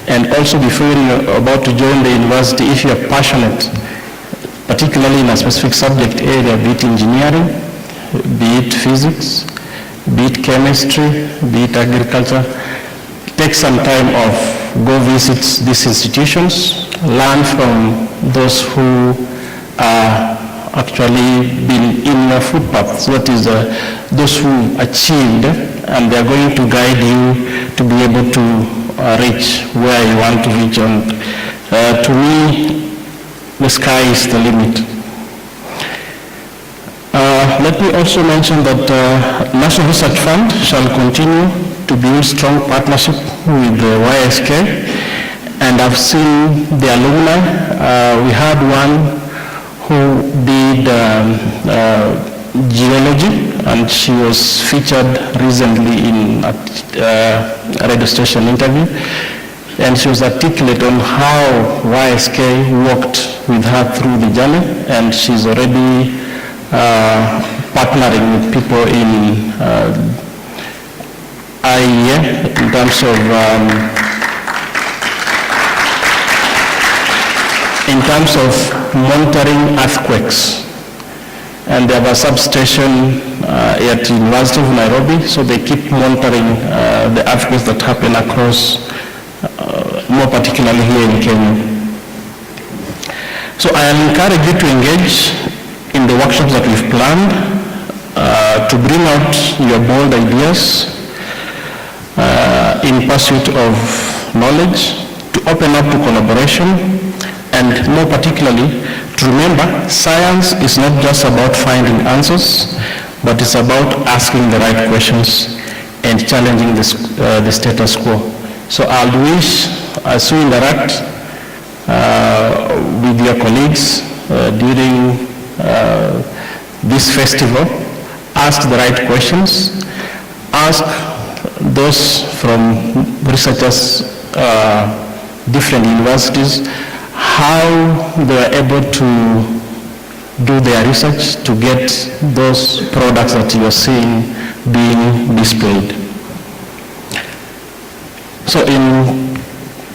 And also before you're about to join the university, if you're passionate, particularly in a specific subject area, be it engineering, be it physics, be it chemistry, be it agriculture, take some time off, go visit these institutions, learn from those who are actually been in your footpaths, that is, those who achieved, and they're going to guide you to be able to reach where you want to reach. And to me, the sky is the limit. Let me also mention that National Research Fund shall continue to build strong partnership with the YSK, and I've seen the alumni. We had one who did geology, and she was featured recently in a radio station interview, and she was articulate on how YSK worked with her through the journey, and she's already partnering with people in IEA in terms of monitoring earthquakes. And they have a substation at the University of Nairobi, so they keep monitoring the earthquakes that happen across, more particularly here in Kenya. So I encourage you to engage in the workshops that we've planned, to bring out your bold ideas in pursuit of knowledge, to open up to collaboration, and more particularly, to remember, science is not just about finding answers, but it's about asking the right questions and challenging the status quo. So I'll wish, as you interact with your colleagues during this festival, ask the right questions, ask those from researchers, different universities, how they are able to do their research to get those products that you are seeing being displayed. So in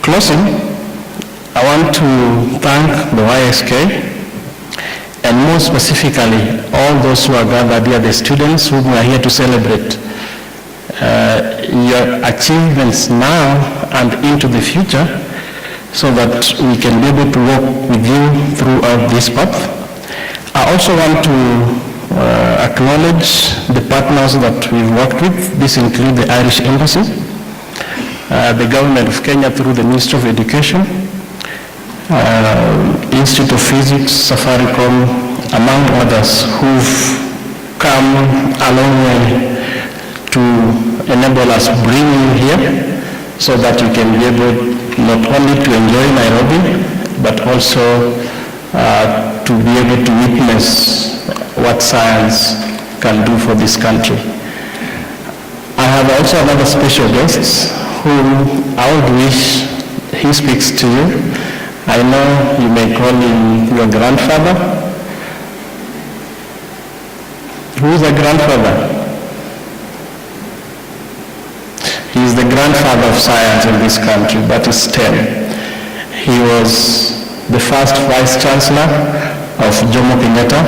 closing, I want to thank the YSK, and more specifically, all those who are gathered here, the students whom we are here to celebrate your achievements now and into the future, so that we can be able to work with you throughout this path. I also want to acknowledge the partners that we've worked with. This includes the Irish Embassy, the Government of Kenya through the Ministry of Education, Institute of Physics, Safaricom, among others, who've come a long way to enable us bring you here, so that you can be able not only to enjoy Nairobi, but also to be able to witness what science can do for this country. I have also another special guest whom I would wish he speaks to you. I know you may call him your grandfather. Who is the grandfather? He is the grandfather of science in this country, that is STEM. He was the first Vice Chancellor of Jomo Kenyatta,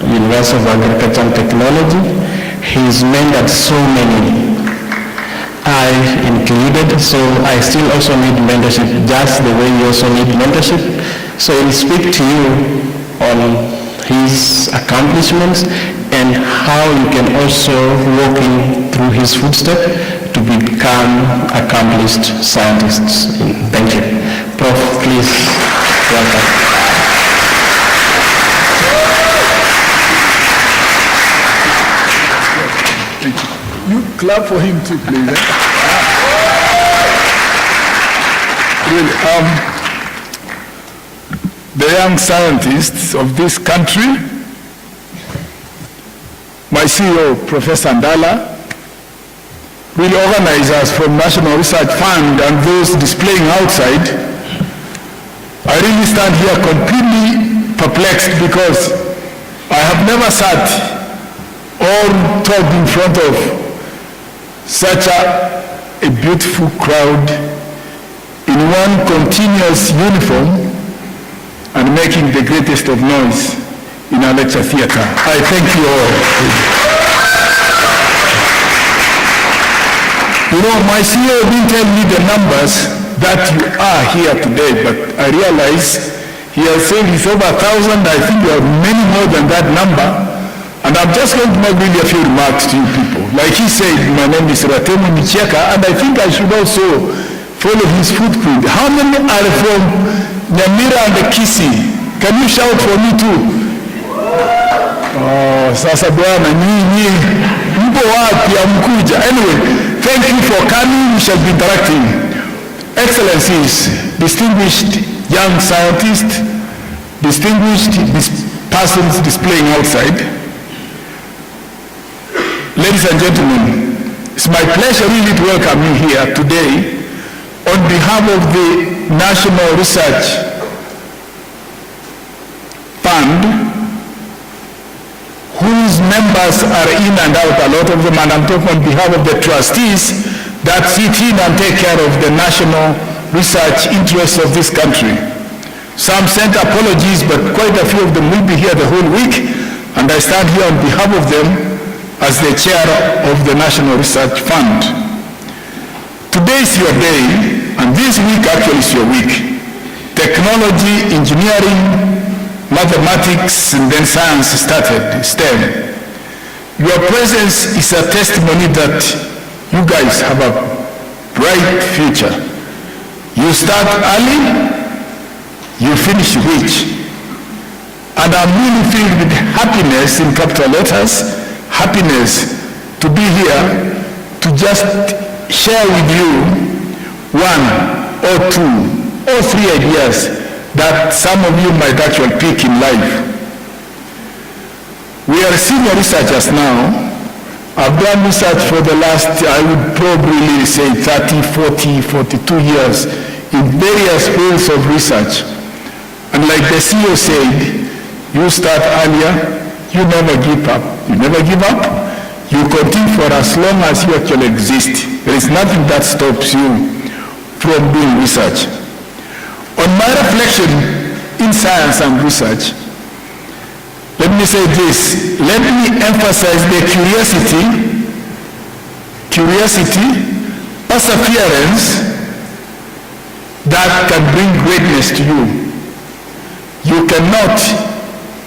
University of Agriculture and Technology. He is mentored so many, I included, so I still also need mentorship, just the way you also need mentorship. So he'll speak to you on his accomplishments and how you can also walk in through his footsteps to become accomplished scientists. Thank you. Prof, please, welcome. Thank you. You clap for him too, please. Really, the young scientists of this country, my CEO, Professor Ndala, will organize us from National Research Fund and those displaying outside. I really stand here completely perplexed because I have never sat or talked in front of such a beautiful crowd in one continuous uniform and making the greatest of noise in our lecture theater. I thank you all. You know, my CEO didn't tell me the numbers that you are here today, but I realize he has said it's over 1,000. I think there are many more than that number. And I'm just going to make really a few remarks to you people. Like he said, my name is Ratemu Micheka, and I think I should also follow his footprint. How many are from Nyamira and the Kisii? Can you shout for me too? Oh, sasa bwana nyinyi mpo wapi amkuja? Anyway, thank you for coming. We shall be interacting. Excellencies, distinguished young scientists, distinguished persons displaying outside, ladies and gentlemen, it's my pleasure really to welcome you here today on behalf of the National Research Fund, whose members are in and out, a lot of them, and I'm talking on behalf of the trustees that sit in and take care of the national research interests of this country. Some sent apologies, but quite a few of them will be here the whole week, and I stand here on behalf of them as the chair of the National Research Fund. Today is your day, and this week actually is your week. Technology, engineering, mathematics, and then science started, STEM. Your presence is a testimony that you guys have a bright future. You start early, you finish rich. And I'm really filled with happiness, in capital letters, happiness to be here to just share with you one or two or three ideas that some of you might actually pick in life. We are senior researchers now. I've done research for the last, I would probably say 30, 40, 42 years in various fields of research. And like the CEO said, you start earlier, you never give up. You never give up. You continue for as long as you actually exist. There is nothing that stops you from doing research. On my reflection in science and research, let me say this. Let me emphasize the curiosity, perseverance that can bring greatness to you. You cannot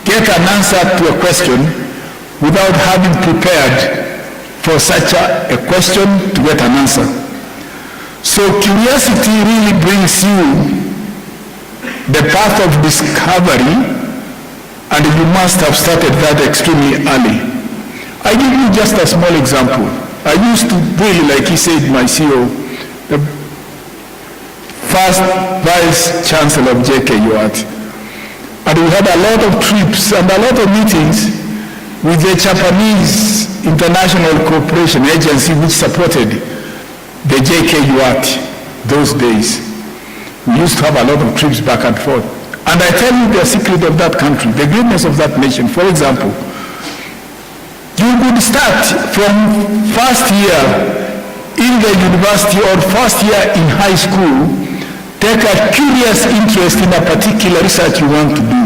get an answer to a question without having prepared for such a question to get an answer. So curiosity really brings you the path of discovery, and you must have started that extremely early. I give you just a small example. I used to really, like he said, my CEO, the first Vice Chancellor of JKUAT, and we had a lot of trips and a lot of meetings with the Japanese International Cooperation Agency, which supported the JKUAT those days. We used to have a lot of trips back and forth. And I tell you the secret of that country, the greatness of that nation. For example, you could start from first year in the university or first year in high school, take a curious interest in a particular research you want to do.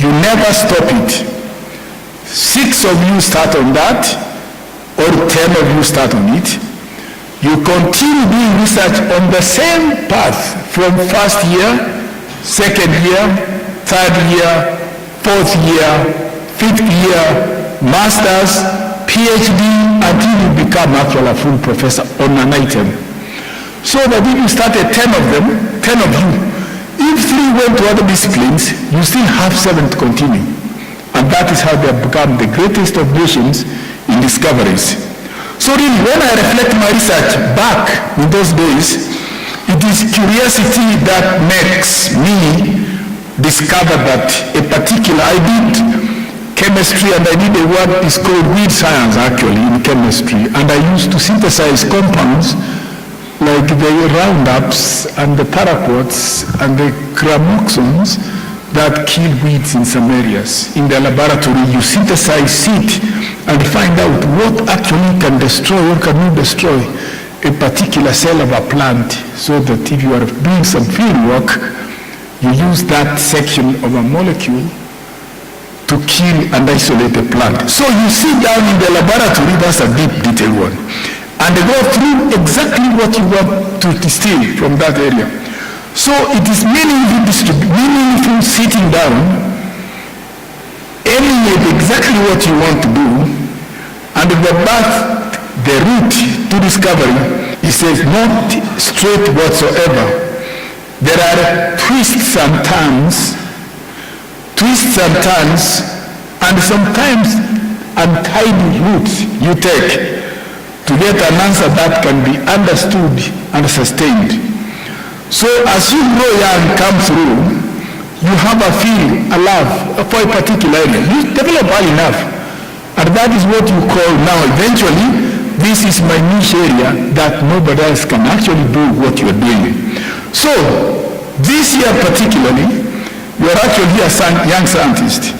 You never stop it. 6 of you start on that, or 10 of you start on it. You continue doing research on the same path from first year, second year, third year, fourth year, fifth year, master's, PhD, until you become actually a full professor on an item. So that if you started 10 of them, 10 of you, if 3 went to other disciplines, you still have 7 to continue. And that is how they have become the greatest of nations in discoveries. So really, when I reflect my research back in those days, it is curiosity that makes me discover that a particular, I did chemistry and I did a word is called weed science actually in chemistry, and I used to synthesize compounds like the roundups and the paraquats and the gramoxones that kill weeds in some areas. In the laboratory, you synthesize it and find out what actually can destroy or cannot destroy a particular cell of a plant, so that if you are doing some field work, you use that section of a molecule to kill and isolate the plant. So you see down in the laboratory, that's a deep detailed one. And they go through exactly what you want to distill from that area. So it is meaningful sitting down, aiming at exactly what you want to do, and the path, the route to discovery, it says not straight whatsoever. There are twists and turns, and sometimes untidy routes you take to get an answer that can be understood and sustained. So as you grow young, come through, you have a feel, a love for a particular area. You develop well enough, and that is what you call now, eventually, this is my niche area that nobody else can actually do what you are doing. So, this year particularly, you are actually a young scientist.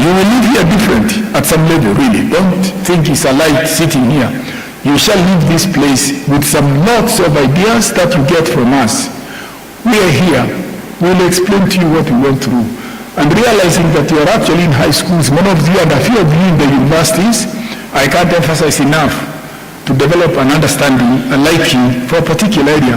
You will live here different at some level, really. Don't think it's a light sitting here. You shall leave this place with some lots of ideas that you get from us. We are here. We will explain to you what we went through. And realizing that you are actually in high schools, one of you and a few of you in the universities, I can't emphasize enough to develop an understanding, a liking for a particular area.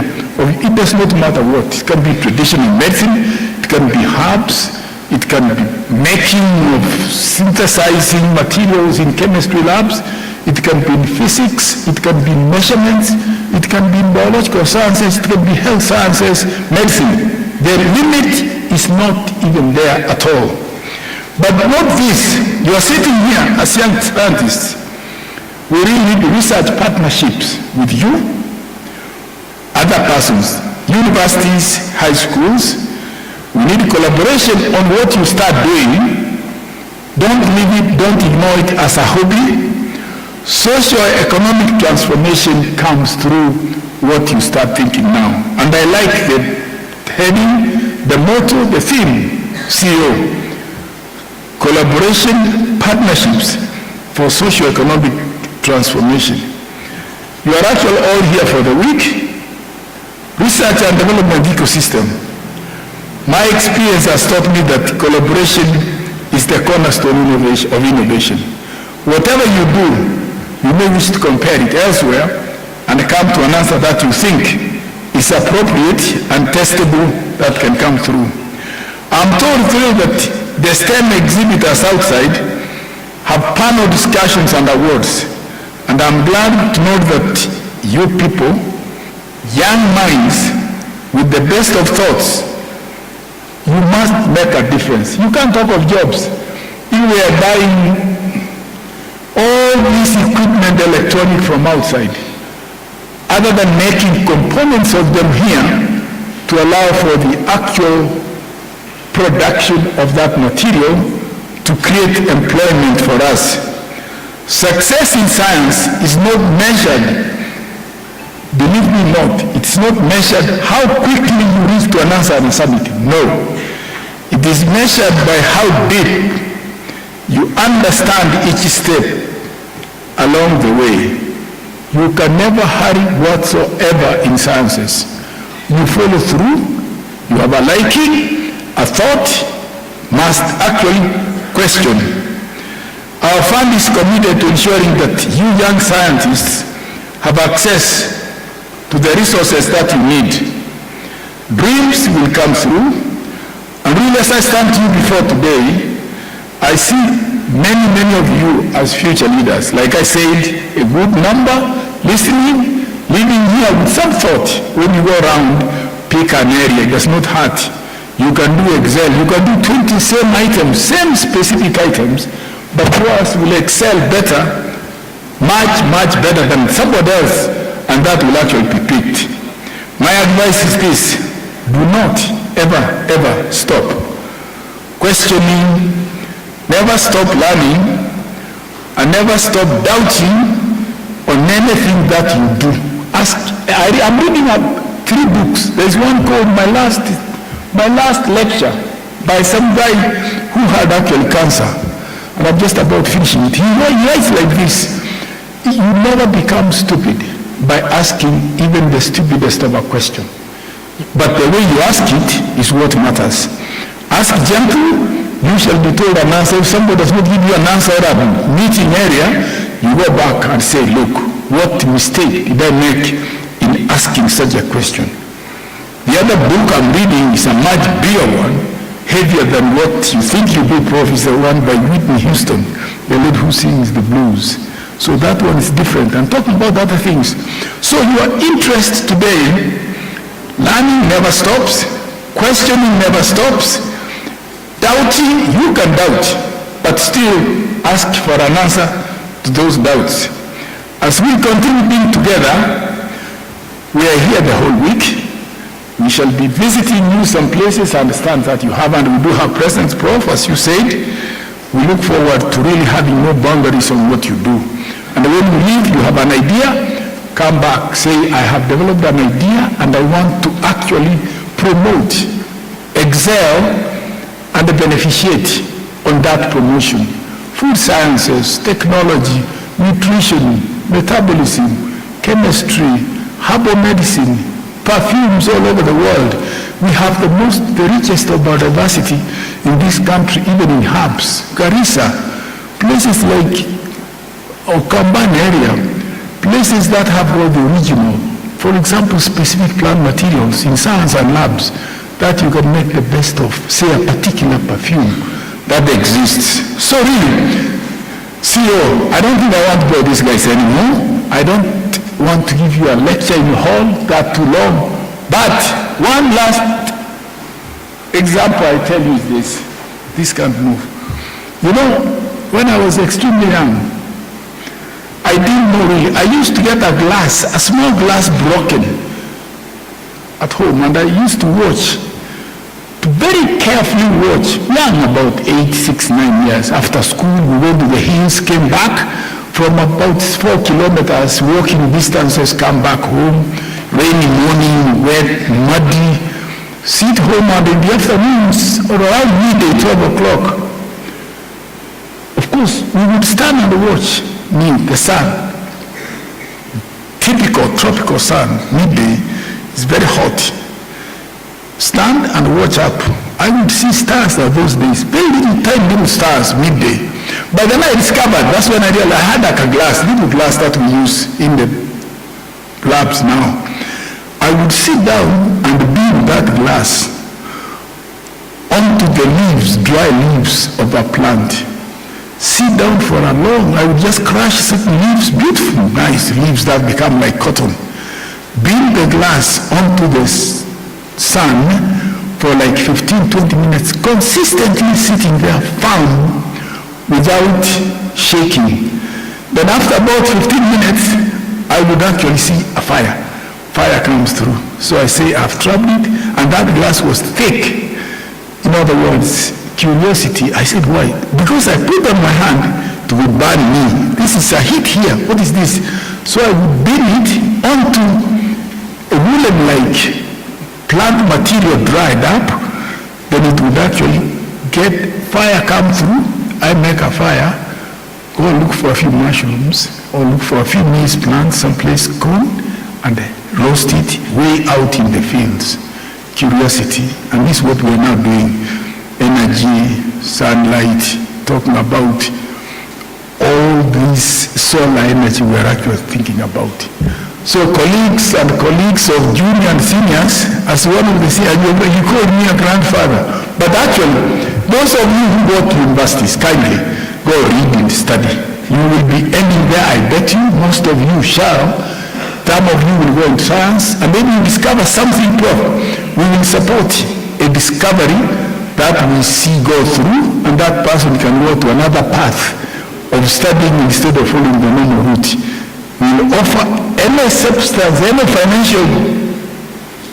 It does not matter what. It can be traditional medicine, it can be herbs, it can be making of synthesizing materials in chemistry labs, it can be in physics, it can be in measurements, it can be in biological sciences, it can be health sciences, medicine. The limit is not even there at all. But not this, you are sitting here as young scientists. We really need research partnerships with you, other persons, universities, high schools. We need collaboration on what you start doing. Don't leave it, don't ignore it as a hobby. Socio-economic transformation comes through what you start thinking now. And I like the heading, the motto, the theme, CEO, collaboration, partnerships for socio-economic transformation. You are actually all here for the week. Research and development ecosystem. My experience has taught me that collaboration is the cornerstone of innovation. Whatever you do, you may wish to compare it elsewhere and come to an answer that you think is appropriate and testable that can come through. I'm told that the STEM exhibitors outside have panel discussions and awards, and I'm glad to know that you people, young minds with the best of thoughts, you must make a difference. You can't talk of jobs. You were buying all this equipment, electronic, from outside, other than making components of them here to allow for the actual production of that material to create employment for us. Success in science is not measured, believe me not, it's not measured how quickly you reach to an answer and submit it. No. It is measured by how deep you understand each step along the way. You can never hurry whatsoever in sciences. You follow through, you have a liking, a thought, must actually question. Our fund is committed to ensuring that you young scientists have access to the resources that you need. Dreams will come through, and really as I stand to you before today, I see many of you as future leaders. Like I said, a good number, listening, living here with some thought. When you go around, pick an area, it does not hurt. You can do Excel, you can do 20 same items, same specific items, but yours will excel better, much better than somebody else, and that will actually be picked. My advice is this: do not ever stop questioning, never stop learning, and never stop doubting on anything that you do. I'm reading up 3 books. There's one called My Last Lecture by some guy who had actual cancer, and I'm just about finishing it. He writes like this: you never become stupid by asking even the stupidest of a question. But the way you ask it is what matters. Ask gentle, you shall be told an answer. If somebody does not give you an answer at a meeting area, you go back and say, look, what mistake did I make in asking such a question? The other book I'm reading is a much bigger one, heavier than what you think you do, Prof, is the one by Whitney Houston, the lady who sings the blues. So that one is different. I'm talking about other things. So your interest today, learning never stops, questioning never stops, doubting, you can doubt, but still ask for an answer to those doubts. As we continue being together, we are here the whole week. We shall be visiting you some places. I understand that you have, and we do have presence, Prof, as you said. We look forward to really having no boundaries on what you do. And when you leave, you have an idea, come back, say, I have developed an idea and I want to actually promote, excel, and beneficiate on that promotion. Food sciences, technology, nutrition, metabolism, chemistry, herbal medicine, perfumes all over the world. We have the richest of biodiversity in this country, even in herbs. Garissa, places like Okamban area, places that have all the original, for example, specific plant materials in science and labs that you can make the best of, say, a particular perfume that exists. So really, CEO, I don't think I want to go these guys anymore. I don't want to give you a lecture in the hall, that too long. But one last example I tell you is this. This can't move. You know, when I was extremely young, I didn't know really. I used to get a small glass broken at home, and I used to watch, to very carefully watch, young, about 8, 6, 9 years. After school, we went to the hills, came back from about 4 kilometers, walking distances, come back home, rainy morning, wet, muddy, sit home, and in the afternoons, or around midday, 12 o'clock, of course, we would stand and watch the sun. Typical tropical sun, midday, it's very hot. Stand and watch up. I would see stars at those days, very little tiny little stars, midday. But then I discovered, that's when I realized I had like a glass, little glass that we use in the labs now. I would sit down and beam that glass onto the leaves, dry leaves of a plant. Sit down for a long, I would just crush certain leaves, beautiful, nice leaves that become like cotton. Beam the glass onto the sun for like 15, 20 minutes, consistently sitting there firm without shaking. Then after about 15 minutes, I would actually see a fire. Fire comes through. So I say, I've traveled, and that glass was thick. In other words, curiosity. I said, why? Because I put on my hand to burn me. This is a heat here. What is this? So I would beam it onto a woolen-like plant material dried up. Then it would actually get fire come through. I make a fire, go look for a few mushrooms, or look for a few maize plants, someplace cool, and roast it way out in the fields. Curiosity. And this is what we're now doing. Energy, sunlight, talking about all this solar energy we're actually thinking about. So colleagues and colleagues of junior and seniors, as one of the seniors, you called me a grandfather, but actually, those of you who go to universities, kindly go read and study. You will be ending there, I bet you, most of you shall. Some of you will go into science, and then you discover something, Prof. We will support a discovery that we see go through, and that person can go to another path of studying instead of following the normal route. We will offer any substance, any financial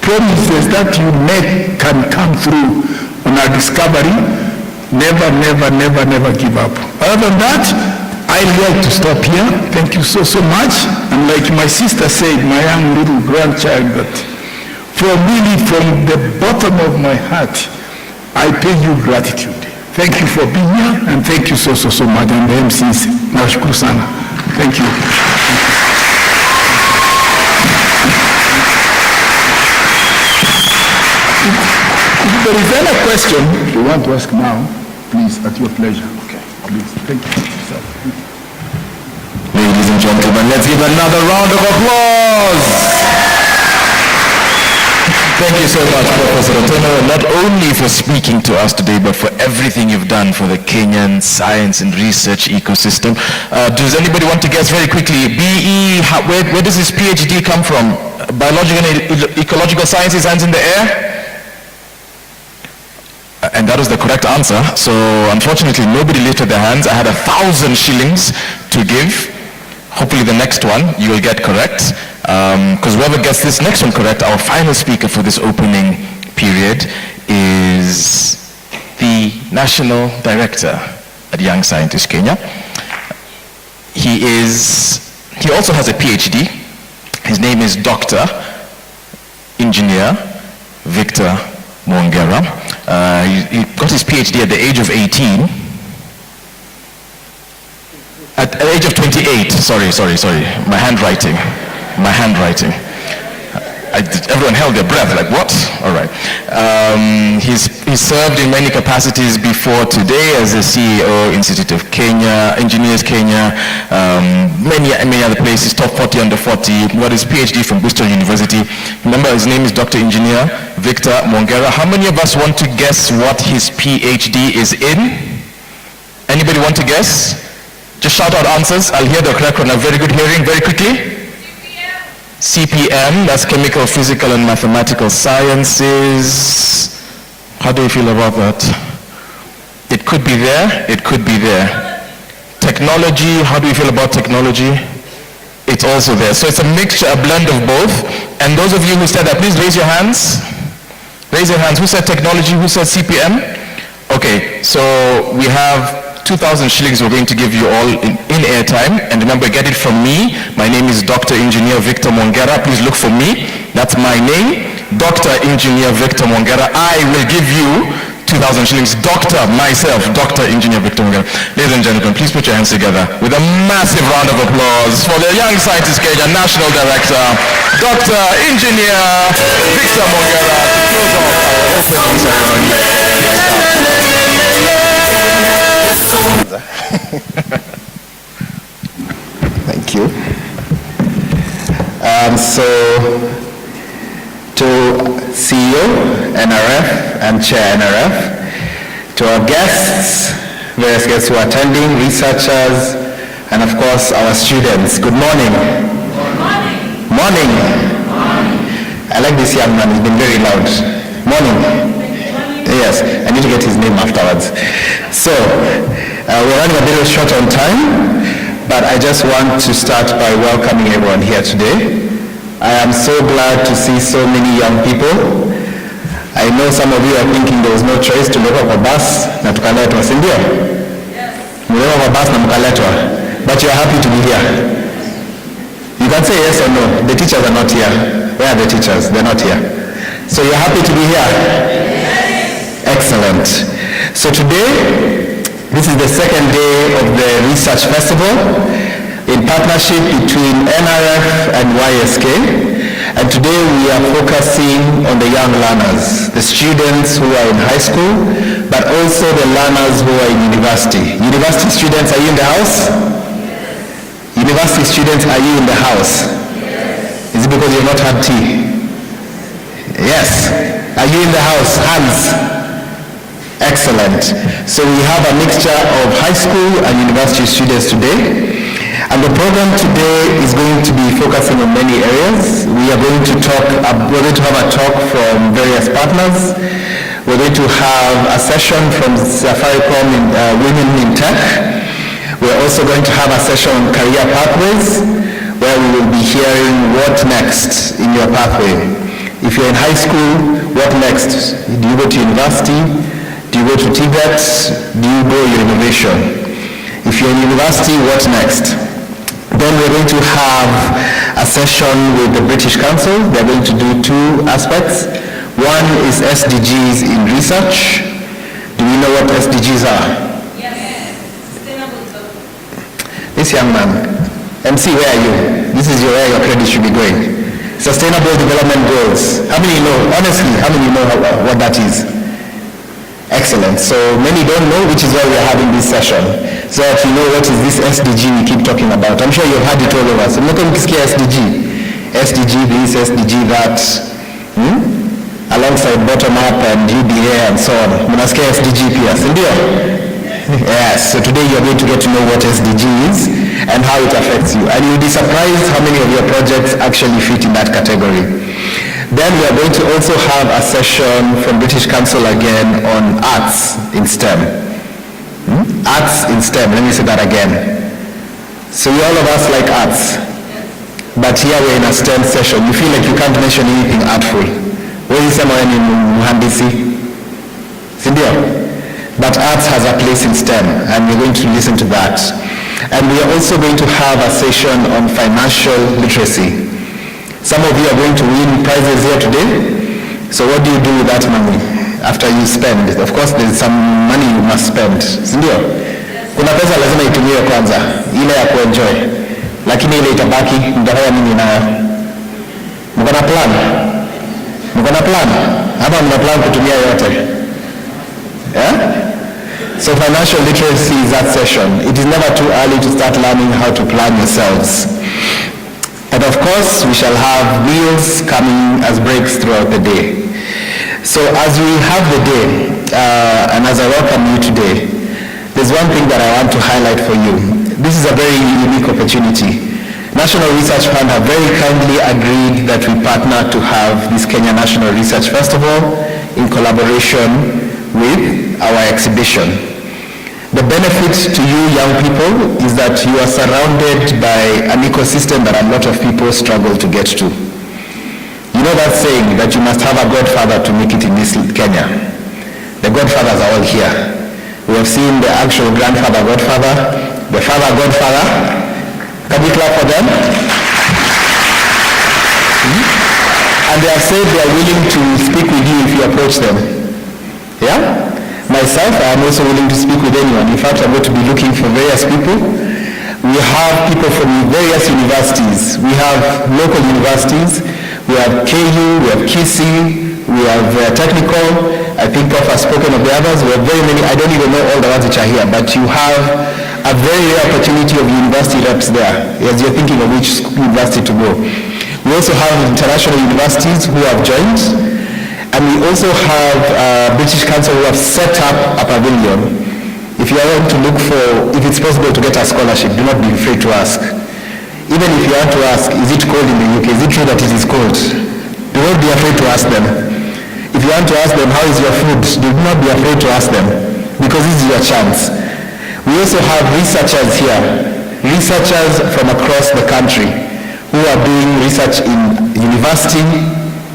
promises that you make can come through on our discovery. Never, never, never, never give up. Other than that, I'd like to stop here. Thank you so, so much. And like my sister said, my young little grandchild, that from the bottom of my heart, I pay you gratitude. Thank you for being here, and thank you so, so, so much. And the MCs, nashukuru sana. Thank you. If there is any question you want to ask now, please, at your pleasure. Okay. Please, thank you. Ladies and gentlemen, let's give another round of applause. Thank you so much, Professor Otono, not only for speaking to us today, but for everything you've done for the Kenyan science and research ecosystem. Does anybody want to guess very quickly? BE, where does this PhD come from? Biological and ecological sciences, hands in the air? And that was the correct answer. So unfortunately, nobody lifted their hands. I had 1,000 shillings to give. Hopefully the next one you will get correct. Because whoever gets this next one correct, our final speaker for this opening period is the National Director at Young Scientist Kenya. He also has a PhD. His name is Dr. Engineer Victor Mwongera. He got his PhD at the age of 18. At the age of 28, sorry, my handwriting. Everyone held their breath, like what? All right. He's served in many capacities before today as the CEO, Institute of Kenya, Engineers Kenya, many other places, top 40 under 40, got his PhD from Bristol University. Remember, his name is Dr. Engineer Victor Mwongera. How many of us want to guess what his PhD is in? Anybody want to guess? Just shout out answers. I'll hear the correct one. A very good hearing, very quickly. CPM, that's chemical, physical, and mathematical sciences. How do you feel about that? It could be there, it could be there. Technology, how do you feel about technology? It's also there. So it's a mixture, a blend of both. And those of you who said that, please raise your hands. Raise your hands. Who said technology? Who said CPM? Okay, so we have 2,000 shillings we're going to give you all in airtime. And remember, get it from me. My name is Dr. Engineer Victor Mwongera. Please look for me. That's my name. Dr. Engineer Victor Mwongera. I will give you 2,000 shillings. Myself, Dr. Engineer Victor Mwongera. Ladies and gentlemen, please put your hands together with a massive round of applause for the Young Scientist Kenya National Director, Dr. Engineer Victor Mwongera, to close off our opening ceremony. Thank you. So, to CEO, NRF, and Chair NRF, to our guests, various guests who are attending, researchers, and of course our students, good morning. Good morning. Morning. I like this young man, he's been very loud. Morning. Yes, I need to get his name afterwards. So, we're running a bit short on time, but I just want to start by welcoming everyone here today. I am so glad to see so many young people. I know some of you are thinking there was no choice to look up a bus na tukaletwa, si ndio? Yes. Mlioka kwa bus na mkaletwa, but you're happy to be here. You can say yes or no. The teachers are not here. Where are the teachers? They're not here. So you're happy to be here? Yes. Excellent. So today, this is the second day of the Research Festival in partnership between NRF and YSK. And today we are focusing on the young learners, the students who are in high school, but also the learners who are in university. University students, are you in the house? Yes. University students, are you in the house? Yes. Is it because you've not had tea? Yes. Are you in the house? Hands. Excellent. So we have a mixture of high school and university students today. And the program today is going to be focusing on many areas. We are going to have a talk from various partners. We're going to have a session from Safaricom in Women in Tech. We're also going to have a session on career pathways, where we will be hearing what next in your pathway. If you're in high school, what next? Do you go to university? Do you go to TVET? Do you go your innovation? If you're in university, what next? Then we're going to have a session with the British Council. They're going to do two aspects. One is SDGs in research. Do we know what SDGs are? Yes. Sustainable development. This young man, MC, where are you? This is where your credit should be going. Sustainable Development Goals. How many know, honestly, how many know what that is? Excellent. So many don't know, which is why we are having this session. So that you know what is this SDG we keep talking about. I'm sure you've heard it all over. So look at SDG. SDG this, SDG that. Alongside bottom up and UDA and so on. Mnasikia SDG pia, sindio? Yes, so today you're going to get to know what SDG is and how it affects you. And you'll be surprised how many of your projects actually fit in that category. Then we are going to also have a session from British Council again on arts in STEM. Arts in STEM, let me say that again. So all of us like arts, but here we're in a STEM session. You feel like you can't mention anything artful. Wewe sema wewe ni mhandisi, sindio? But arts has a place in STEM, and we're going to listen to that. And we are also going to have a session on financial literacy. Some of you are going to win prizes here today. So what do you do with that money after you spend? Of course, there's some money you must spend, sindio? Kuna pesa lazima itumiwe kwanza, ile ya kuenjoy. Lakini ile itabaki, mtafanya nini nayo? Mko na plan? Mko na plan? Hapa mna plan kutumia yote? Yeah? So financial literacy is that session. It is never too early to start learning how to plan yourselves. And of course, we shall have meals coming as breaks throughout the day. So as we have the day, and as I welcome you today, there's one thing that I want to highlight for you. This is a very unique opportunity. National Research Fund have very kindly agreed that we partner to have this Kenya National Research Festival in collaboration with our exhibition. The benefit to you young people is that you are surrounded by an ecosystem that a lot of people struggle to get to. You know that saying that you must have a godfather to make it in this Kenya. The godfathers are all here. We have seen the actual grandfather godfather, the father godfather. Can we clap for them? And they have said they are willing to speak with you if you approach them. Yeah? Myself, I am also willing to speak with anyone. In fact, I'm going to be looking for various people. We have people from various universities. We have local universities. We have KU, we have KC, we have technical. I think Prof has spoken of the others. We have very many. I don't even know all the ones which are here, but you have a very rare opportunity of university reps there as you're thinking of which university to go. We also have international universities who have joined, and we also have British Council who have set up a pavilion. If you want to look for, if it's possible to get a scholarship, do not be afraid to ask. Even if you want to ask, is it cold in the UK? Is it true that it is cold? Do not be afraid to ask them. If you want to ask them, how is your food? Do not be afraid to ask them, because this is your chance. We also have researchers here, researchers from across the country who are doing research in university,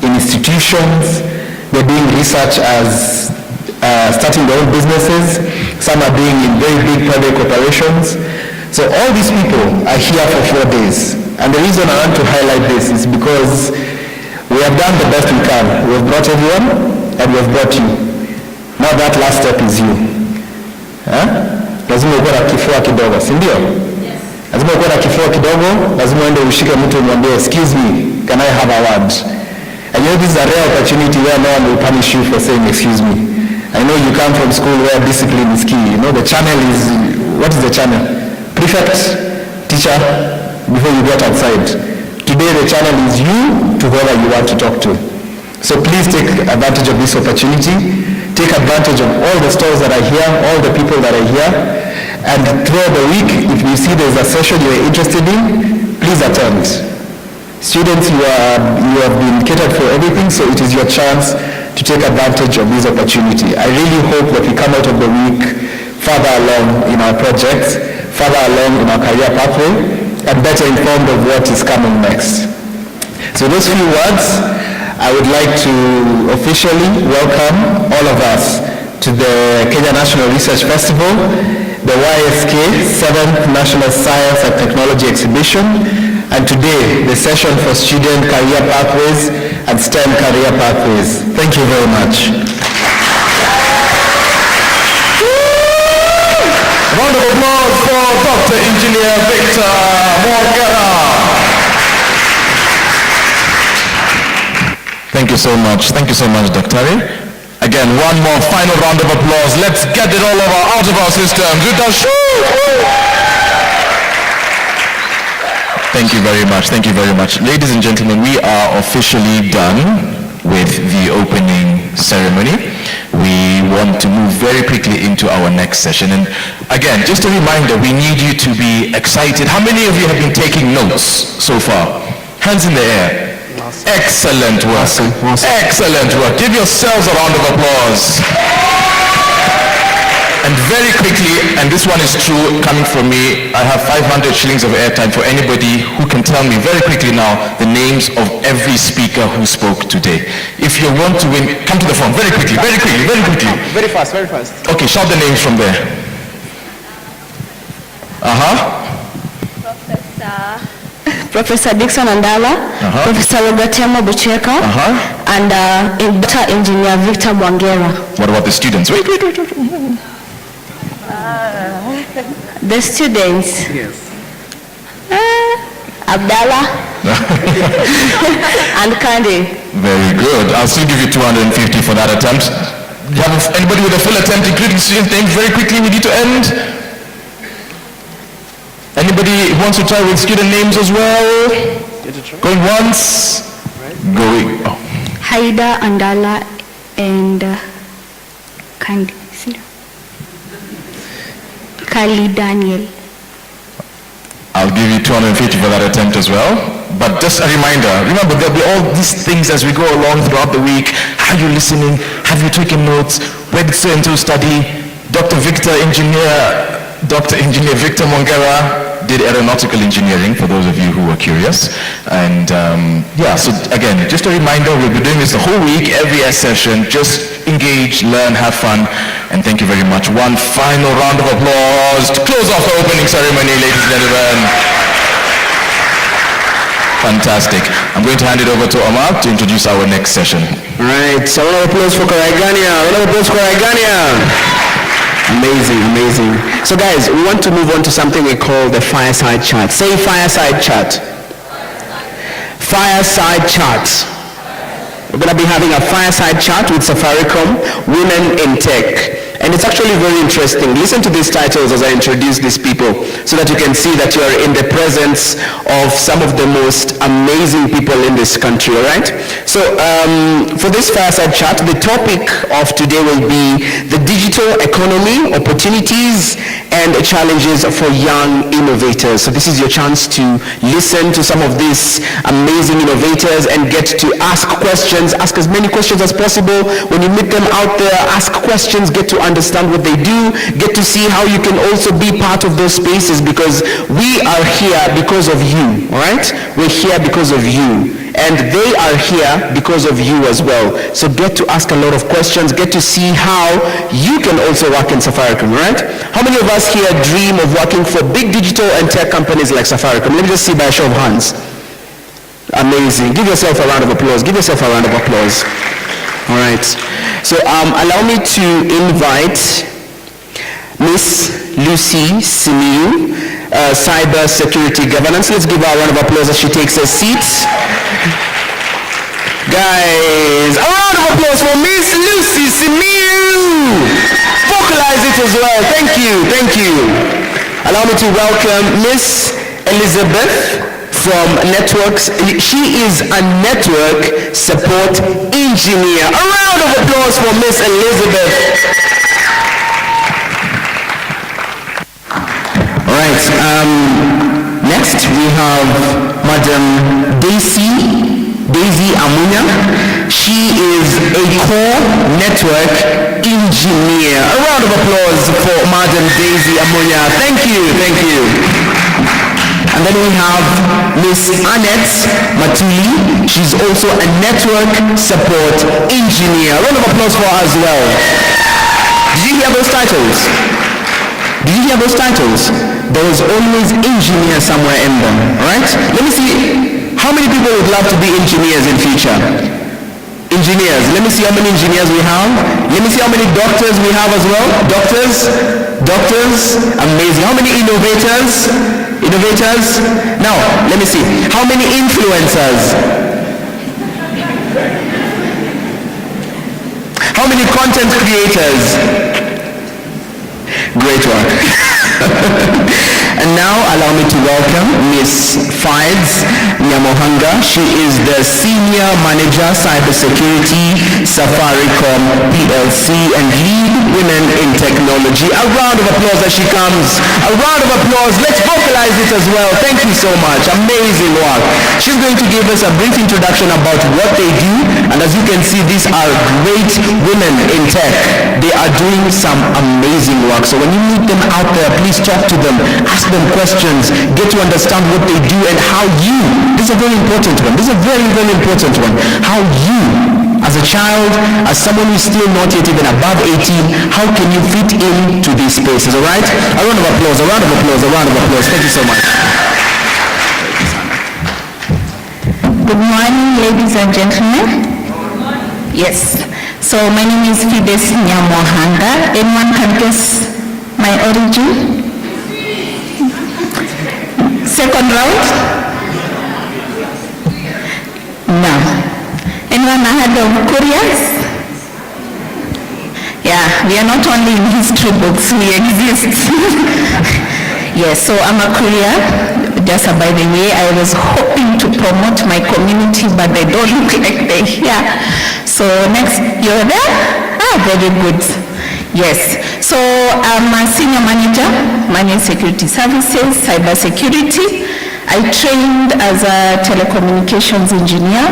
in institutions. They're doing research as starting their own businesses. Some are doing in very big private corporations. So all these people are here for 4 days. And the reason I want to highlight this is because we have done the best we can. We have brought everyone and we have brought you. Now that last step is you. Lazima uwe na kifua kidogo, si ndio? Yes. Lazima uwe na kifua kidogo, lazima uende ushike mtu umwambie, excuse me, can I have a word? And you know this is a rare opportunity where no one will punish you for saying excuse me. I know you come from school where discipline is key. You know the channel is, what is the channel? Prefect, teacher, before you get outside. Today the channel is you to whoever you want to talk to. So please take advantage of this opportunity. Take advantage of all the stalls that are here, all the people that are here. And throughout the week, if you see there's a session you're interested in, please attend. Students, you have been catered for everything, so it is your chance to take advantage of this opportunity. I really hope that we come out of the week further along in our projects, further along in our career pathway, and better informed of what is coming next. So those few words, I would like to officially welcome all of us to the Kenya National Research Festival, the YSK 7th National Science and Technology Exhibition, and today the session for student career pathways and STEM career pathways. Thank you very much. Round of applause for Dr. Engineer Victor Morgana. Thank you so much. Thank you so much, Dr. Again, one more final round of applause. Let's get it all out of our systems. Thank you very much. Thank you very much. Ladies and gentlemen, we are officially done with the opening ceremony. We want to move very quickly into our next session. And again, just a reminder, we need you to be excited. How many of you have been taking notes so far? Hands in the air. Awesome. Excellent work. Awesome. Excellent work. Give yourselves a round of applause. And very quickly, and this one is true coming from me, I have 500 shillings of airtime for anybody who can tell me very quickly now the names of every speaker who spoke today. If you want to win, come to the front very quickly, very quickly, very quickly. Very fast, very fast. Okay, shout the names from there. Professor Dixon Andala, Professor Rogatemo Bucheka, and Dr. Engineer Victor Mwangera. What about the students? Wait. The students. Yes. Abdallah and Kandi. Very good. I'll still give you 250 for that attempt. Do you have anybody with a full attempt, including student names? Very quickly, we need to end. Anybody who wants to try with student names as well? Going once. Going. Oh. Haida Andala and Kandi. Kali Daniel. I'll give you 250 for that attempt as well. But just a reminder, remember there'll be all these things as we go along throughout the week. Are you listening? Have you taken notes? Where did so-and-so study? Dr. Engineer Victor Mwangera did aeronautical engineering, for those of you who were curious. And so again, just a reminder, we'll be doing this the whole week, every session. Just engage, learn, have fun, and thank you very much. One final round of applause to close off the opening ceremony, ladies and gentlemen. Fantastic. I'm going to hand it over to Omar to introduce our next session. All right, so a round of applause for Karaigania. A round of applause for Karaigania. Amazing, amazing. So guys, we want to move on to something we call the fireside chat. Say fireside chat. Fireside chat. We're going to be having a fireside chat with Safaricom, Women in Tech. And it's actually very interesting. Listen to these titles as I introduce these people so that you can see that you are in the presence of some of the most amazing people in this country, all right? So for this fireside chat, the topic of today will be the digital economy, opportunities and challenges for young innovators. So this is your chance to listen to some of these amazing innovators and get to ask questions, ask as many questions as possible. When you meet them out there, ask questions, get to understand what they do, get to see how you can also be part of those spaces, because we are here because of you, all right? We're here because of you, and they are here because of you as well. So get to ask a lot of questions, get to see how you can also work in Safaricom, all right? How many of us here dream of working for big digital and tech companies like Safaricom? Let me just see by a show of hands. Amazing. Give yourself a round of applause. Give yourself a round of applause. All right. So allow me to invite Miss Lucy Simiu, Cyber Security Governance. Let's give her a round of applause as she takes her seat. Guys, a round of applause for Miss Lucy Simiu. Vocalize it as well. Thank you. Thank you. Allow me to welcome Miss Elizabeth from Networks. She is a network support engineer. A round of applause for Miss Elizabeth. All right. Next we have Madam Daisy Amunya. She is a core network engineer. A round of applause for Madam Daisy Amunya. Thank you. Thank you. And then we have Miss Annette Matuli. She's also a network support engineer. A round of applause for her as well. Did you hear those titles? Did you hear those titles? There was always engineer somewhere in them, right? Let me see, how many people would love to be engineers in future? Engineers. Let me see how many engineers we have. Let me see how many doctors we have as well. Doctors. Amazing. How many innovators? Now, let me see. How many influencers? How many content creators? Great work. And now allow me to welcome Miss Fides Nyamohanga. She is the Senior Manager Cybersecurity Safaricom PLC and lead Women in Technology. A round of applause as she comes. A round of applause. Let's vocalize it as well. Thank you so much. Amazing work. She's going to give us a brief introduction about what they do. And as you can see, these are great women in tech. They are doing some amazing work. So when you meet them out there, please talk to them. Ask them questions, get to understand what they do and how you, this is a very important one, this is a very, very important one, how you, as a child, as someone who's still not yet even above 18, how can you fit into these spaces, all right? A round of applause, a round of applause, a round of applause. Thank you so much. Good morning, ladies and gentlemen. Yes. So my name is Fides Nyamohanga. Anyone can guess my origin? Second round? No. Anyone heard of Koreans? Yeah, we are not only in history books, we exist. Yes, so I'm a courier. Just by the way, I was hoping to promote my community, but they don't look like they're here. So next, you're there? Ah, very good. Yes, so I'm a senior manager, managed security services, cyber security. I trained as a telecommunications engineer.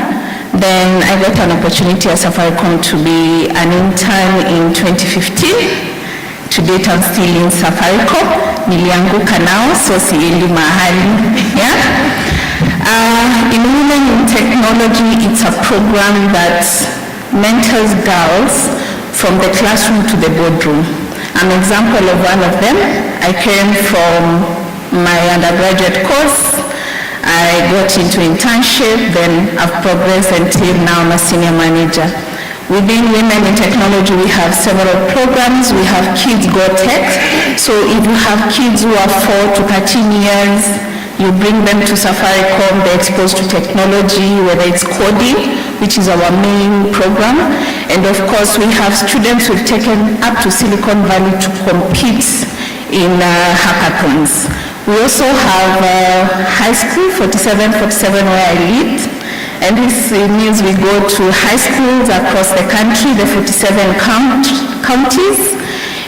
Then I got an opportunity at Safaricom to be an intern in 2015. To date, I'm still in Safaricom. Nilianguka nao, so siendi mahali. Yeah? In Women in Technology, it's a program that mentors girls from the classroom to the boardroom. An example of one of them, I came from my undergraduate course. I got into internship, then I've progressed until now I'm a senior manager. Within Women in Technology, we have several programs. We have Kids Go Tech. So if you have kids who are 4 to 13 years, you bring them to Safaricom, they're exposed to technology, whether it's coding, which is our main program. And of course, we have students who've taken up to Silicon Valley to compete in hackathons. We also have high school, 4747 where I lead. And this means we go to high schools across the country, the 47 counties,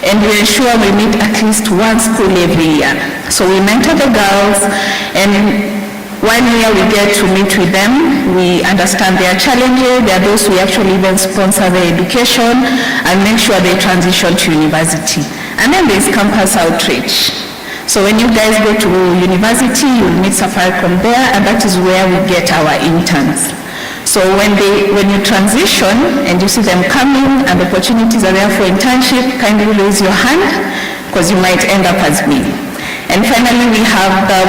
and we ensure we meet at least one school every year. So we mentor the girls, and 1 year we get to meet with them, we understand their challenges, there are those we actually even sponsor their education and make sure they transition to university. And then there's campus outreach. So when you guys go to university, you'll meet Safaricom there, and that is where we get our interns. So when you transition and you see them coming and the opportunities are there for internship, kindly raise your hand because you might end up as me. And finally, we have the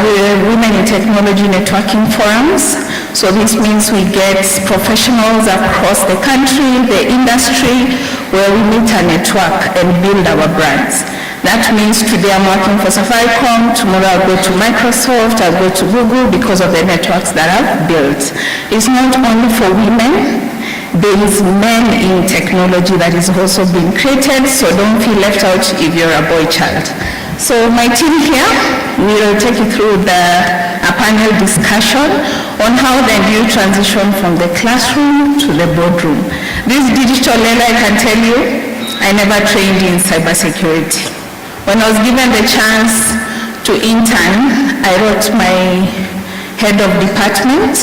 Women in Technology networking forums. So this means we get professionals across the country, the industry, where we meet and network and build our brands. That means today I'm working for Safaricom, tomorrow I'll go to Microsoft, I'll go to Google because of the networks that I've built. It's not only for women, there is men in technology that is also being created, so don't feel left out if you're a boy child. So my team here will take you through a panel discussion on how then you transition from the classroom to the boardroom. This digital era, I can tell you, I never trained in cybersecurity. When I was given the chance to intern, I wrote my head of department,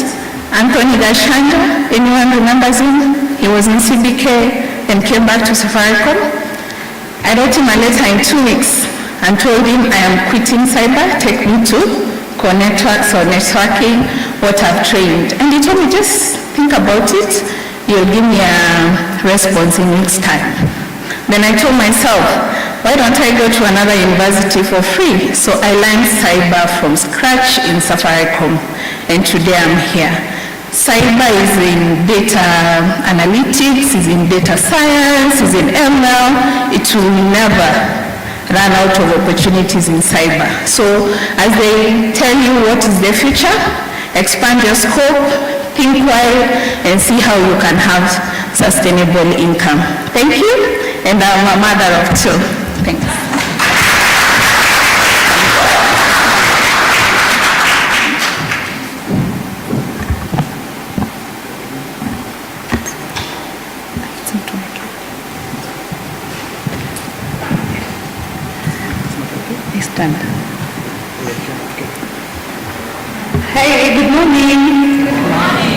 Anthony Gashanda. Anyone remembers him? He was in CBK and came back to Safaricom. I wrote him a letter in 2 weeks and told him I am quitting cyber, take me to core networks or networking, what I've trained. And he told me, just think about it, you'll give me a response in weeks' time. Then I told myself, why don't I go to another university for free? So I learned cyber from scratch in Safaricom, and today I'm here. Cyber is in data analytics, is in data science, is in ML. It will never run out of opportunities in cyber. So as they tell you what is the future, expand your scope, think wide, and see how you can have sustainable income. Thank you, and I'm a mother of 2. Thanks. Stand. Hey, good morning.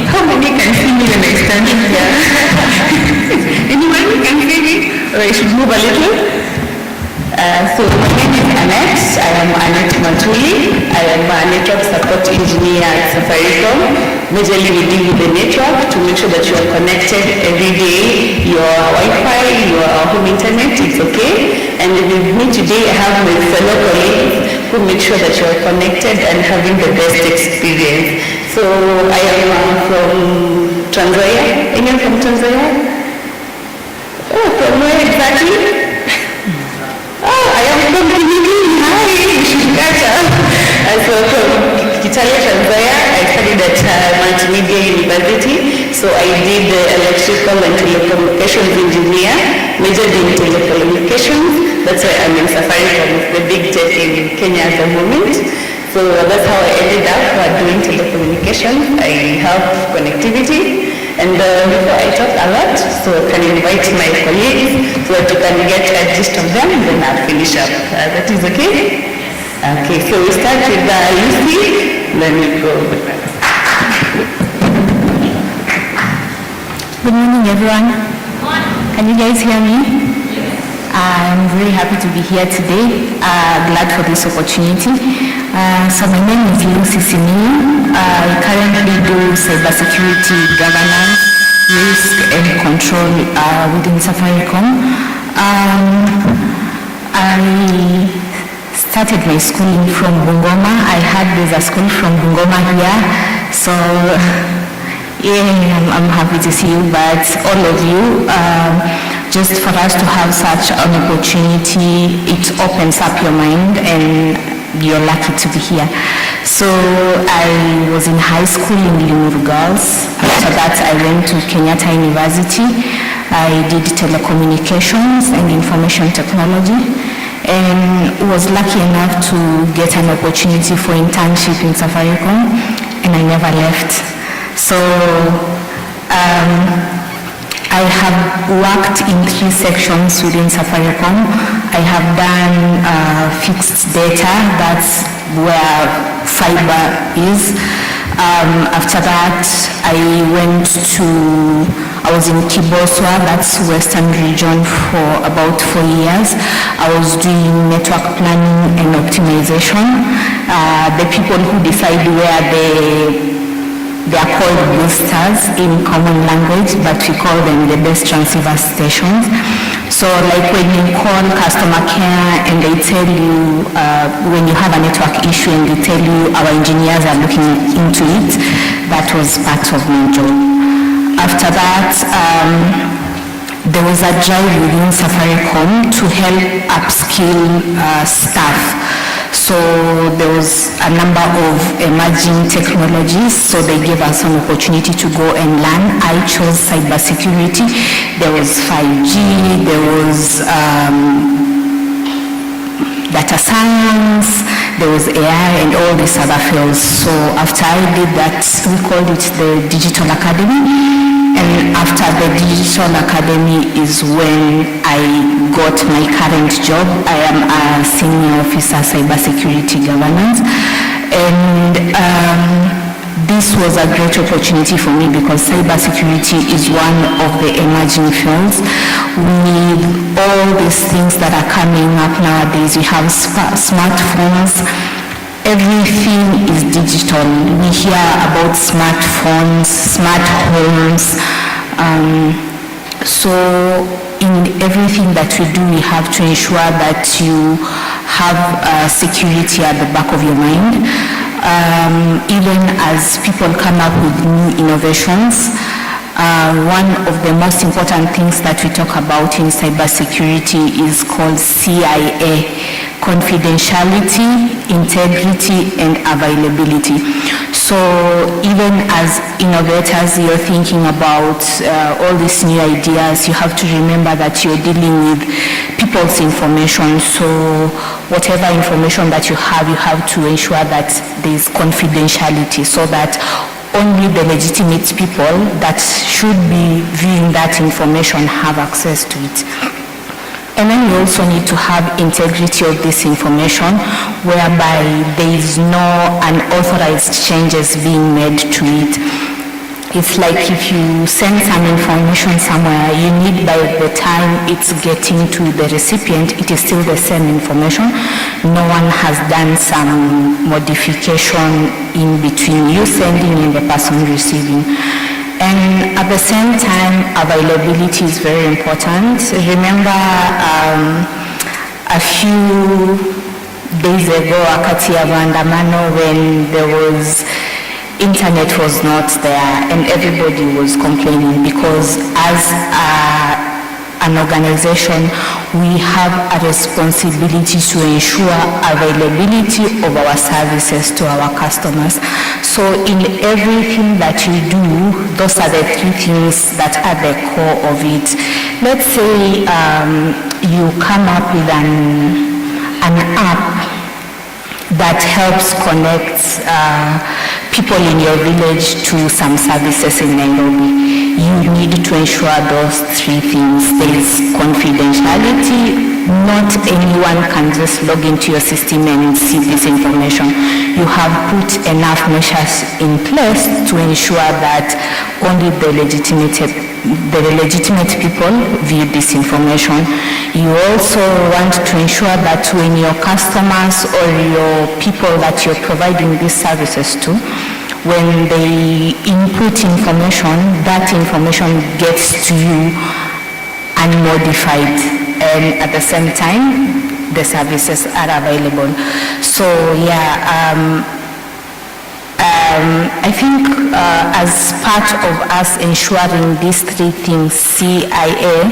How many can see me when I stand here? Anyone can see me? Or I should move a little? So my name is Annette. I am Annette Matuli. I am a network support engineer at Safaricom. Majorly we deal with the network to make sure that you are connected every day. Your Wi-Fi, your home internet, it's okay. And with me today, I have my fellow colleagues who make sure that you are connected and having the best experience. So I am from Tanzania. Anyone from Tanzania? Oh, from where exactly? Oh, I am from Kibini. Hi, you should catch up. So from Kitale, Tanzania, I studied at Multimedia University. So I did the electrical and telecommunications engineer, majored in telecommunications. That's why I'm in Safaricom, the big tech in Kenya at the moment. So that's how I ended up doing telecommunications. I have connectivity. And before I talk a lot, so I can invite my colleagues so that you can get a gist of them, and then I'll finish up. That is okay? Okay, so we start with Lucy, then we go with that. Good morning, everyone. Can you guys hear me? I'm very happy to be here today. Glad for this opportunity. So my name is Lucy Simiyu. I currently do cybersecurity governance, risk and control within Safaricom. I started my schooling from Bungoma. I heard there's a school from Bungoma here. So yeah, I'm happy to see you, but all of you, just for us to have such an opportunity, it opens up your mind and you're lucky to be here. So I was in high school in Limuru Girls. After that, I went to Kenyatta University. I did telecommunications and information technology and was lucky enough to get an opportunity for internship in Safaricom, and I never left. So I have worked in 3 sections within Safaricom. I have done fixed data, that's where fiber is. After that, I was in Kiboswa, that's Western region, for about 4 years. I was doing network planning and optimization. The people who decide where they are called boosters in common language, but we call them the best transceiver stations. So like when you call customer care and they tell you, when you have a network issue and they tell you our engineers are looking into it, that was part of my job. After that, there was a drive within Safaricom to help upskill staff. So there was a number of emerging technologies, so they gave us an opportunity to go and learn. I chose cybersecurity. There was 5G, there was data science, there was AI and all these other fields. So after I did that, we called it the Digital Academy. And after the Digital Academy is when I got my current job. I am a senior officer cybersecurity governance. And this was a great opportunity for me because cybersecurity is one of the emerging fields. With all these things that are coming up nowadays, we have smartphones. Everything is digital. We hear about smartphones, smart homes. So in everything that we do, we have to ensure that you have security at the back of your mind. Even as people come up with new innovations, one of the most important things that we talk about in cybersecurity is called CIA, confidentiality, integrity, and availability. So even as innovators, you're thinking about all these new ideas, you have to remember that you're dealing with people's information. So whatever information that you have to ensure that there's confidentiality so that only the legitimate people that should be viewing that information have access to it. And then you also need to have integrity of this information whereby there is no unauthorized changes being made to it. It's like if you send some information somewhere, you need by the time it's getting to the recipient, it is still the same information. No one has done some modification in between you sending and the person receiving. And at the same time, availability is very important. Remember a few days ago, wakati ya maandamano, when there was internet was not there and everybody was complaining, because as an organization, we have a responsibility to ensure availability of our services to our customers. So in everything that you do, those are the three things that are the core of it. Let's say you come up with an app that helps connect people in your village to some services in Nairobi. You need to ensure those three things. There is confidentiality. Not anyone can just log into your system and see this information. You have put enough measures in place to ensure that only the legitimate people view this information. You also want to ensure that when your customers or your people that you're providing these services to, when they input information, that information gets to you unmodified, and at the same time, the services are available. So I think as part of us ensuring these three things, CIA,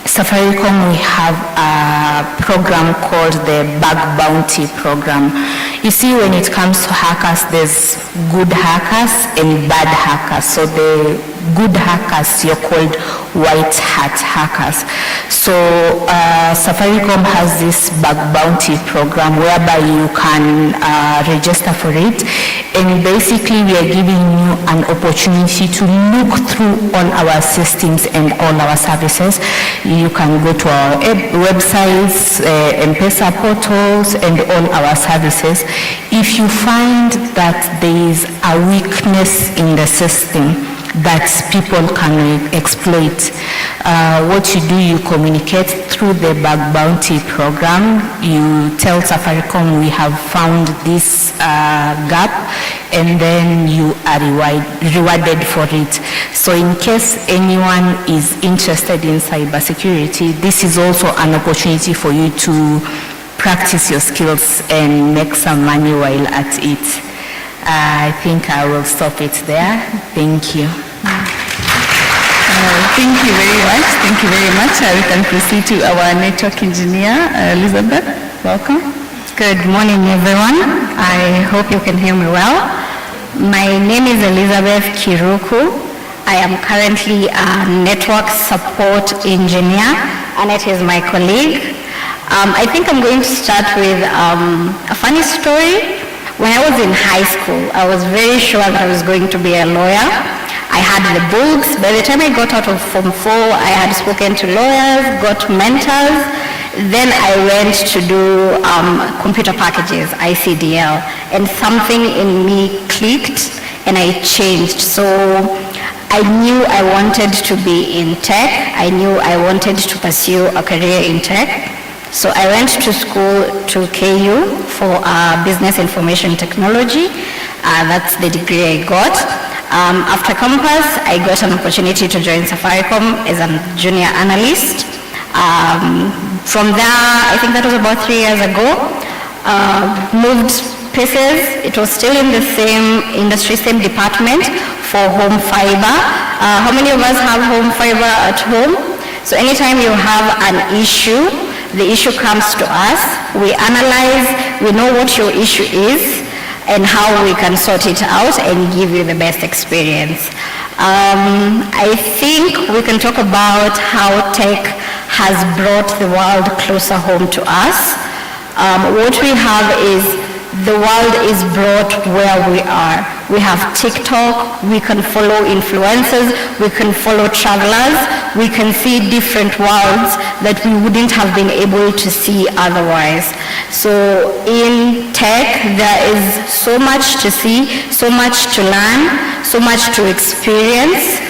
Safaricom, we have a program called the Bug Bounty Program. You see, when it comes to hackers, there's good hackers and bad hackers. So the good hackers, you're called white hat hackers. So Safaricom has this Bug Bounty Program whereby you can register for it. And basically, we are giving you an opportunity to look through all our systems and all our services. You can go to our websites, M-Pesa portals, and all our services. If you find that there is a weakness in the system that people can exploit, what you do, you communicate through the Bug Bounty Program. You tell Safaricom we have found this gap, and then you are rewarded for it. So in case anyone is interested in cybersecurity, this is also an opportunity for you to practice your skills and make some money while at it. I think I will stop it there. Thank you. Thank you very much. Thank you very much. We can proceed to our network engineer, Elizabeth. Welcome. Good morning, everyone. I hope you can hear me well. My name is Elizabeth Kiruku. I am currently a network support engineer, and it is my colleague. I think I'm going to start with a funny story. When I was in high school, I was very sure that I was going to be a lawyer. I had the books. By the time I got out of Form 4, I had spoken to lawyers, got mentors. Then I went to do computer packages, ICDL, and something in me clicked and I changed. So I knew I wanted to be in tech. I knew I wanted to pursue a career in tech. So I went to school to KU for business information technology. That's the degree I got. After campus, I got an opportunity to join Safaricom as a junior analyst. From there, I think that was about 3 years ago, moved places. It was still in the same industry, same department for home fiber. How many of us have home fiber at home? So anytime you have an issue, the issue comes to us. We analyze, we know what your issue is, and how we can sort it out and give you the best experience. I think we can talk about how tech has brought the world closer home to us. What we have is the world is brought where we are. We have TikTok, we can follow influencers, we can follow travelers, we can see different worlds that we wouldn't have been able to see otherwise. So in tech, there is so much to see, so much to learn, so much to experience.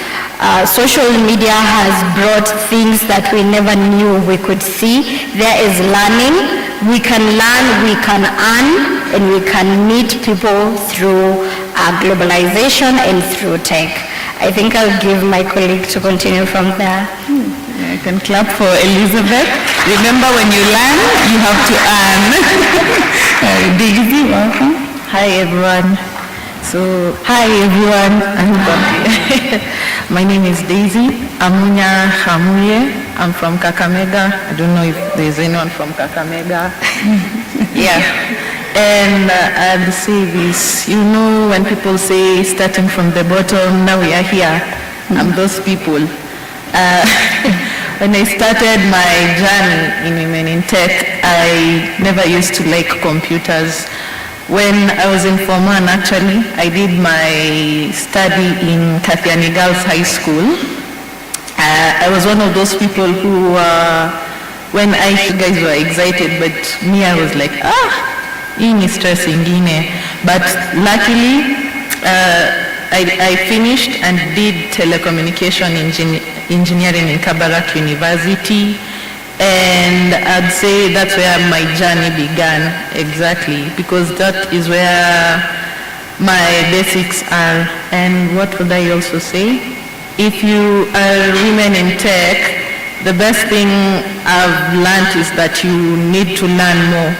Social media has brought things that we never knew we could see. There is learning. We can learn, we can earn, and we can meet people through globalization and through tech. I think I'll give my colleague to continue from there. I can clap for Elizabeth. Remember, when you learn, you have to earn. Daisy, welcome. Hi, everyone. So, hi, everyone. My name is Daisy Amunya Hamuye. I'm from Kakamega. I don't know if there's anyone from Kakamega. Yeah. And I'll say this, you know, when people say starting from the bottom, now we are here. I'm those people. When I started my journey in women in tech, I never used to like computers. When I was in Form 1, actually, I did my study in Kathiani Girls High School. I was one of those people who, when you guys were excited, but me, I was like, hii ni stress ingine. But luckily, I finished and did telecommunication engineering in Kabarak University. And I'd say that's where my journey began, exactly, because that is where my basics are. And what would I also say? If you are women in tech, the best thing I've learned is that you need to learn more.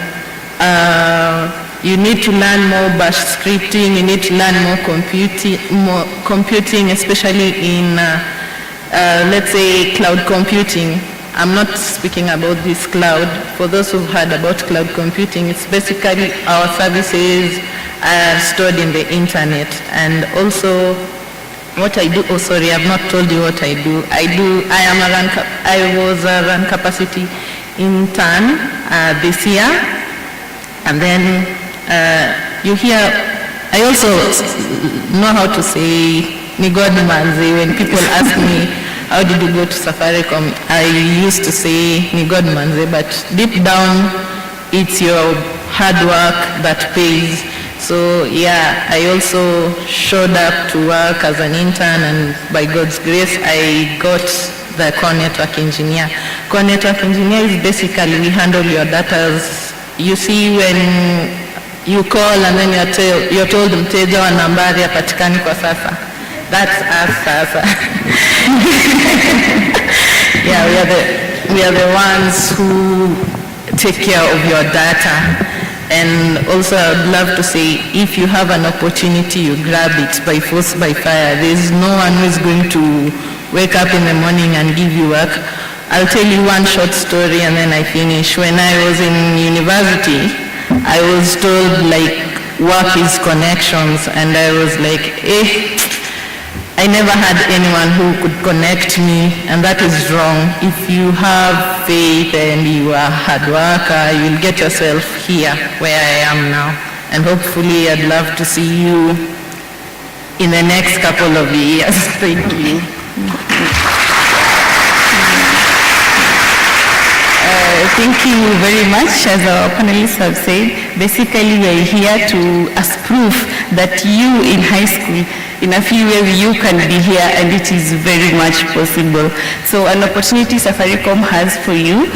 You need to learn more bash scripting, you need to learn more computing, especially in, let's say, cloud computing. I'm not speaking about this cloud. For those who've heard about cloud computing, it's basically our services are stored in the internet. And also, what I do, I've not told you what I do. I was a run capacity intern this year. And then you hear, I also know how to say Nigod Manze when people ask me, how did you go to Safaricom? I used to say Nigod Manze, but deep down, it's your hard work that pays. So yeah, I also showed up to work as an intern, and by God's grace, I got the core network engineer. Core network engineer is basically we handle your data. You see when you call and then you're told mteja wa nambari hapatikani kwa sasa. That's us sasa. Yeah, we are the ones who take care of your data. And also I would love to say, if you have an opportunity, you grab it by force, by fire. There's no one who is going to wake up in the morning and give you work. I'll tell you one short story and then I finish. When I was in university, I was told like work is connections, and I was like, I never had anyone who could connect me, and that is wrong. If you have faith and you are a hard worker, you'll get yourself here where I am now. And hopefully I'd love to see you in the next couple of years. Thank you. Thank you very much. As our panelists have said, basically we are here to as proof that you in high school, in a few ways you can be here, and it is very much possible. So an opportunity Safaricom has for you.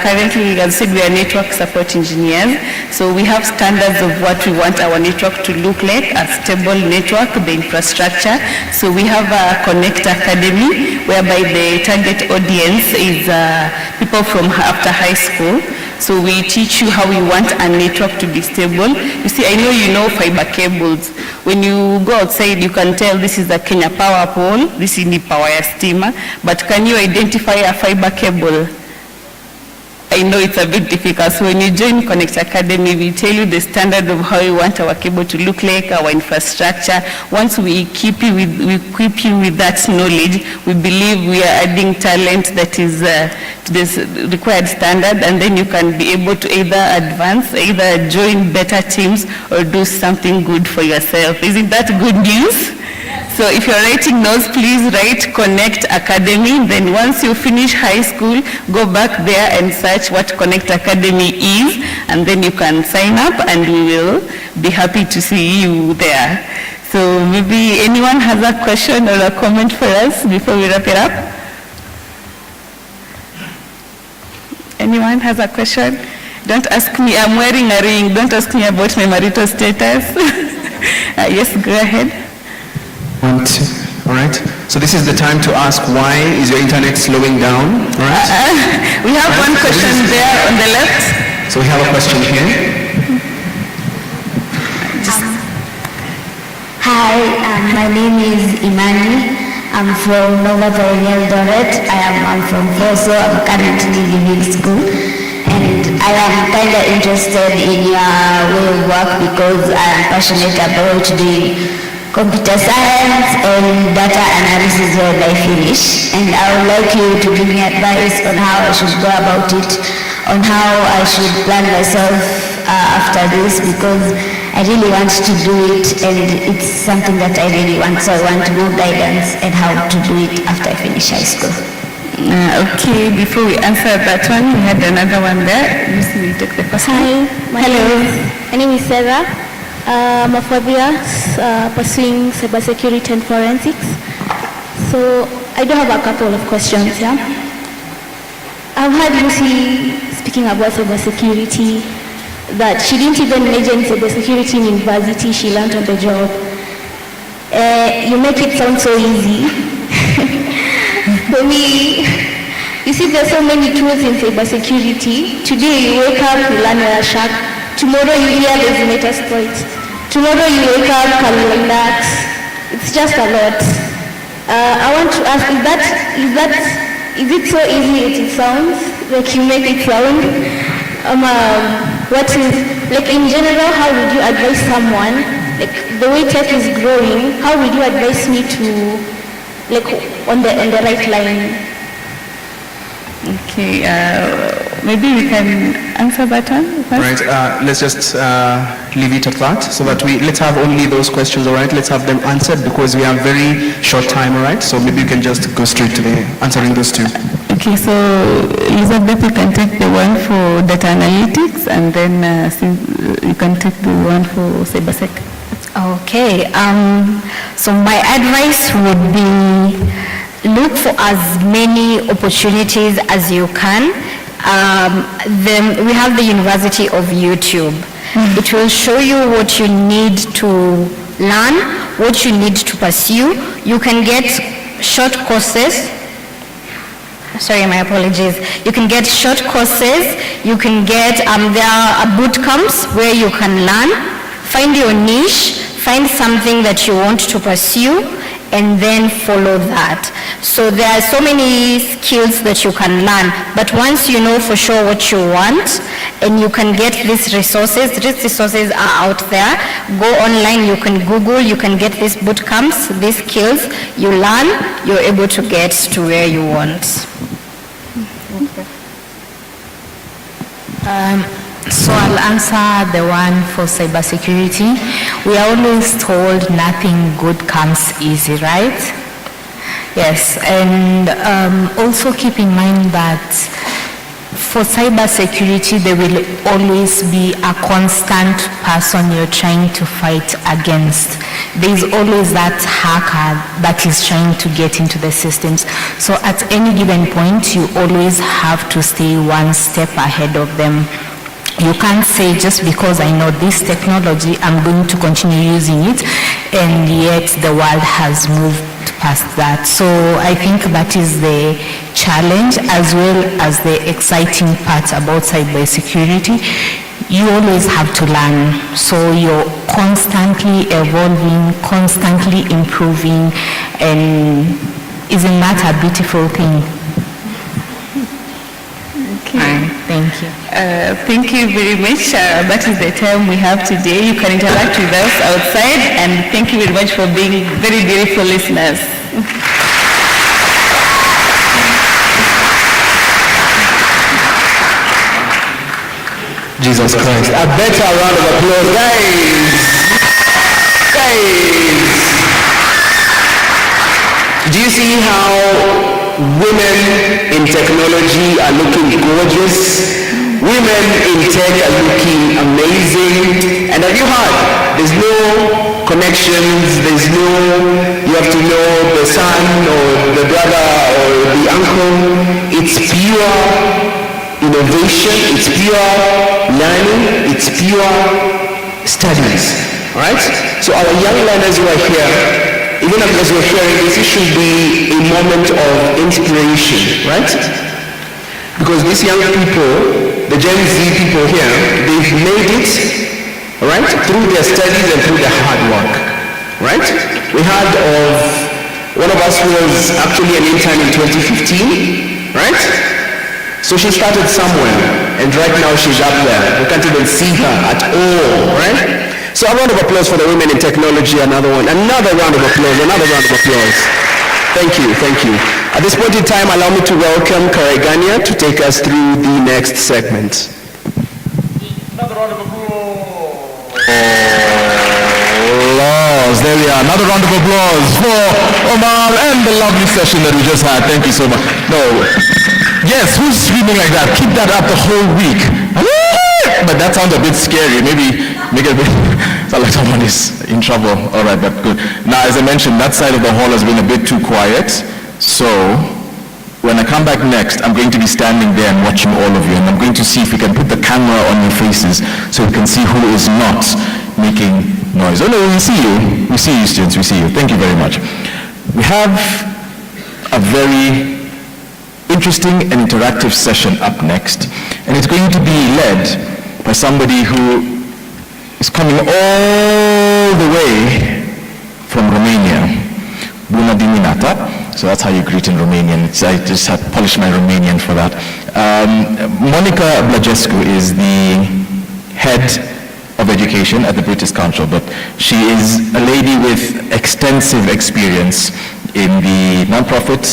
Currently, as I said, we are network support engineers. So we have standards of what we want our network to look like, a stable network, the infrastructure. So we have a Connect Academy, whereby the target audience is people from after high school. So we teach you how we want a network to be stable. You see, I know you know fiber cables. When you go outside, you can tell this is the Kenya power pole, this is the power steamer, but can you identify a fiber cable? I know it's a bit difficult. So when you join Connect Academy, we tell you the standard of how we want our cable to look like, our infrastructure. Once we equip you with that knowledge, we believe we are adding talent that is to this required standard, and then you can be able to either advance, either join better teams, or do something good for yourself. Isn't that good news? So if you're writing notes, please write Connect Academy. Then once you finish high school, go back there and search what Connect Academy is, and then you can sign up, and we will be happy to see you there. So maybe anyone has a question or a comment for us before we wrap it up? Anyone has a question? Don't ask me, I'm wearing a ring. Don't ask me about my marital status. Yes, go ahead. 1, 2, all right. So this is the time to ask, why is your internet slowing down? All right. We have one question there on the left. So we have a question here. Hi, my name is Imani. I'm from Nova Pioneer Eldoret. I'm from Foso. I'm currently leaving school. And I am kind of interested in your way of work because I am passionate about doing computer science and data analysis when I finish. And I would like you to give me advice on how I should go about it, on how I should plan myself after this, because I really want to do it and it's something that I really want. So I want more guidance and how to do it after I finish high school. Okay, before we answer that one, we had another one there. Lucy, will take the first one. Hello. My name is Sarah. I'm a 4 years pursuing cybersecurity and forensics. So I do have a couple of questions, yeah? I've heard Lucy speaking about cybersecurity, that she didn't even major in cybersecurity in university, she learned on the job. You make it sound so easy. For me, you see there's so many tools in cybersecurity. Today you wake up, you learn Wireshark. Tomorrow you hear there's Metasploit. Tomorrow you wake up, Calculate that. It's just a lot. I want to ask, is it so easy as it sounds? Like you make it sound? What is, like in general, how would you advise someone, like the way tech is growing, how would you advise me to, like on the right line? Okay, maybe we can answer that one first. Right, let's just leave it at that, so that let's have only those questions, all right? Let's have them answered because we have very short time, all right? So maybe you can just go straight to answering those two. Okay, so Elizabeth, you can take the one for data analytics, and then you can take the one for cybersec. Okay, so my advice would be look for as many opportunities as you can. Then we have the University of YouTube. It will show you what you need to learn, what you need to pursue. You can get short courses. Sorry, my apologies. You can get short courses. You can get, there are boot camps where you can learn. Find your niche, find something that you want to pursue, and then follow that. So there are so many skills that you can learn, but once you know for sure what you want, and you can get these resources are out there. Go online, you can Google, you can get these boot camps, these skills, you learn, you're able to get to where you want. So I'll answer the one for cybersecurity. We are always told nothing good comes easy, right? Yes, and also keep in mind that for cybersecurity, there will always be a constant person you're trying to fight against. There's always that hacker that is trying to get into the systems. So at any given point, you always have to stay one step ahead of them. You can't say just because I know this technology, I'm going to continue using it, and yet the world has moved past that. So I think that is the challenge as well as the exciting part about cybersecurity. You always have to learn. So you're constantly evolving, constantly improving, and isn't that a beautiful thing? Hi, thank you. Thank you very much. That is the time we have today. You can interact with us outside, and thank you very much for being very beautiful listeners. Jesus Christ. A better round of applause, guys. Do you see how women in technology are looking gorgeous? Women in tech are looking amazing. And have you heard? There's no connections, you have to know the son or the brother or the uncle. It's pure innovation, it's pure learning, it's pure studies. Right? So our young learners who are here, even as we're hearing this, it should be a moment of inspiration, right? Because these young people, the Gen Z people here, they've made it, right, through their studies and through their hard work, right? We heard of one of us who was actually an intern in 2015, right? So she started somewhere, and right now she's up there. We can't even see her at all, right? So a round of applause for the women in technology, another round of applause. Thank you. At this point in time, allow me to welcome Karegania to take us through the next segment. Another round of applause. There we are. Another round of applause for Omar and the lovely session that we just had. Thank you so much. No. Yes, who's screaming like that? Keep that up the whole week. But that sounds a bit scary. Maybe make it a bit sound like someone is in trouble. All right, but good. Now, as I mentioned, that side of the hall has been a bit too quiet. So when I come back next, I'm going to be standing there and watching all of you, and I'm going to see if we can put the camera on your faces so we can see who is not making noise. Oh no, we see you. We see you, students. We see you. Thank you very much. We have a very interesting and interactive session up next, and it's going to be led by somebody who is coming all the way from Romania, Bună dimineața. So that's how you greet in Romanian. So I just had to polish my Romanian for that. Monica Blagescu is the head of education at the British Council, but she is a lady with extensive experience in the non-profit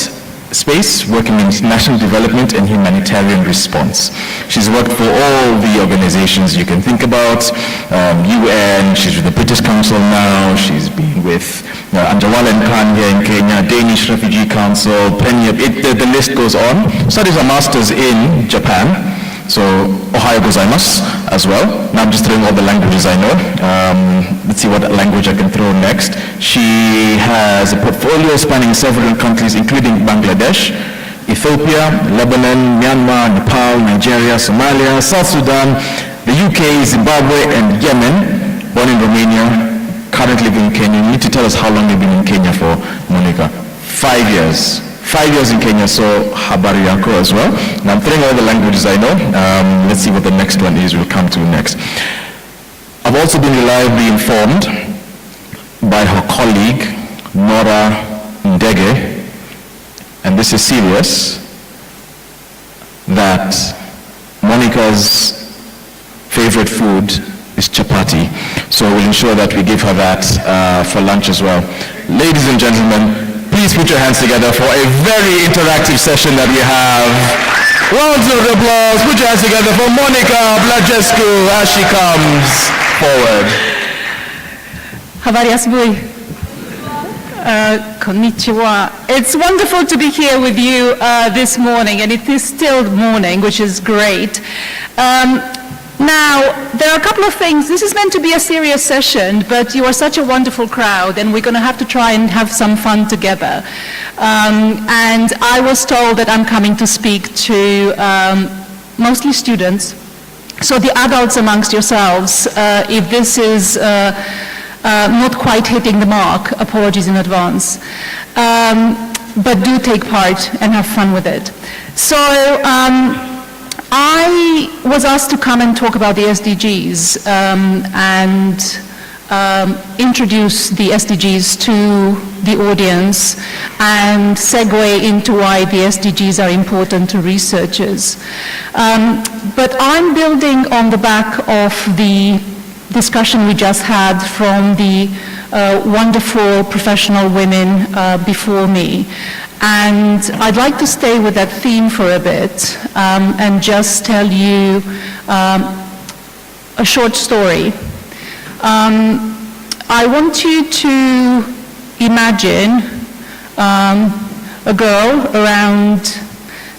space, working in national development and humanitarian response. She's worked for all the organizations you can think about, UN, she's with the British Council now, she's been with Anjawala and Khan here in Kenya, Danish Refugee Council, the list goes on. Studies a master's in Japan, so Ohayo gozaimasu as well. Now I'm just throwing all the languages I know. Let's see what language I can throw next. She has a portfolio spanning several countries, including Bangladesh, Ethiopia, Lebanon, Myanmar, Nepal, Nigeria, Somalia, South Sudan, the UK, Zimbabwe, and Yemen. Born in Romania, currently living in Kenya. You need to tell us how long you've been in Kenya for, Monica. 5 years. 5 years in Kenya, so habari yako as well. Now I'm throwing all the languages I know. Let's see what the next one is we'll come to next. I've also been reliably informed by her colleague, Nora Ndege, and this is serious, that Monica's favorite food is chapati. So we'll ensure that we give her that for lunch as well. Ladies and gentlemen, please put your hands together for a very interactive session that we have. Rounds of applause. Put your hands together for Monica Blagescu as she comes forward. Habari asubuhi. Konnichiwa. It's wonderful to be here with you this morning, and it is still morning, which is great. Now, there are a couple of things. This is meant to be a serious session, but you are such a wonderful crowd, and we're going to have to try and have some fun together. And I was told that I'm coming to speak to mostly students. So the adults amongst yourselves, if this is not quite hitting the mark, apologies in advance. But do take part and have fun with it. So, I was asked to come and talk about the SDGs, and introduce the SDGs to the audience and segue into why the SDGs are important to researchers. But I'm building on the back of the discussion we just had from the wonderful professional women before me. And I'd like to stay with that theme for a bit and just tell you a short story. I want you to imagine a girl around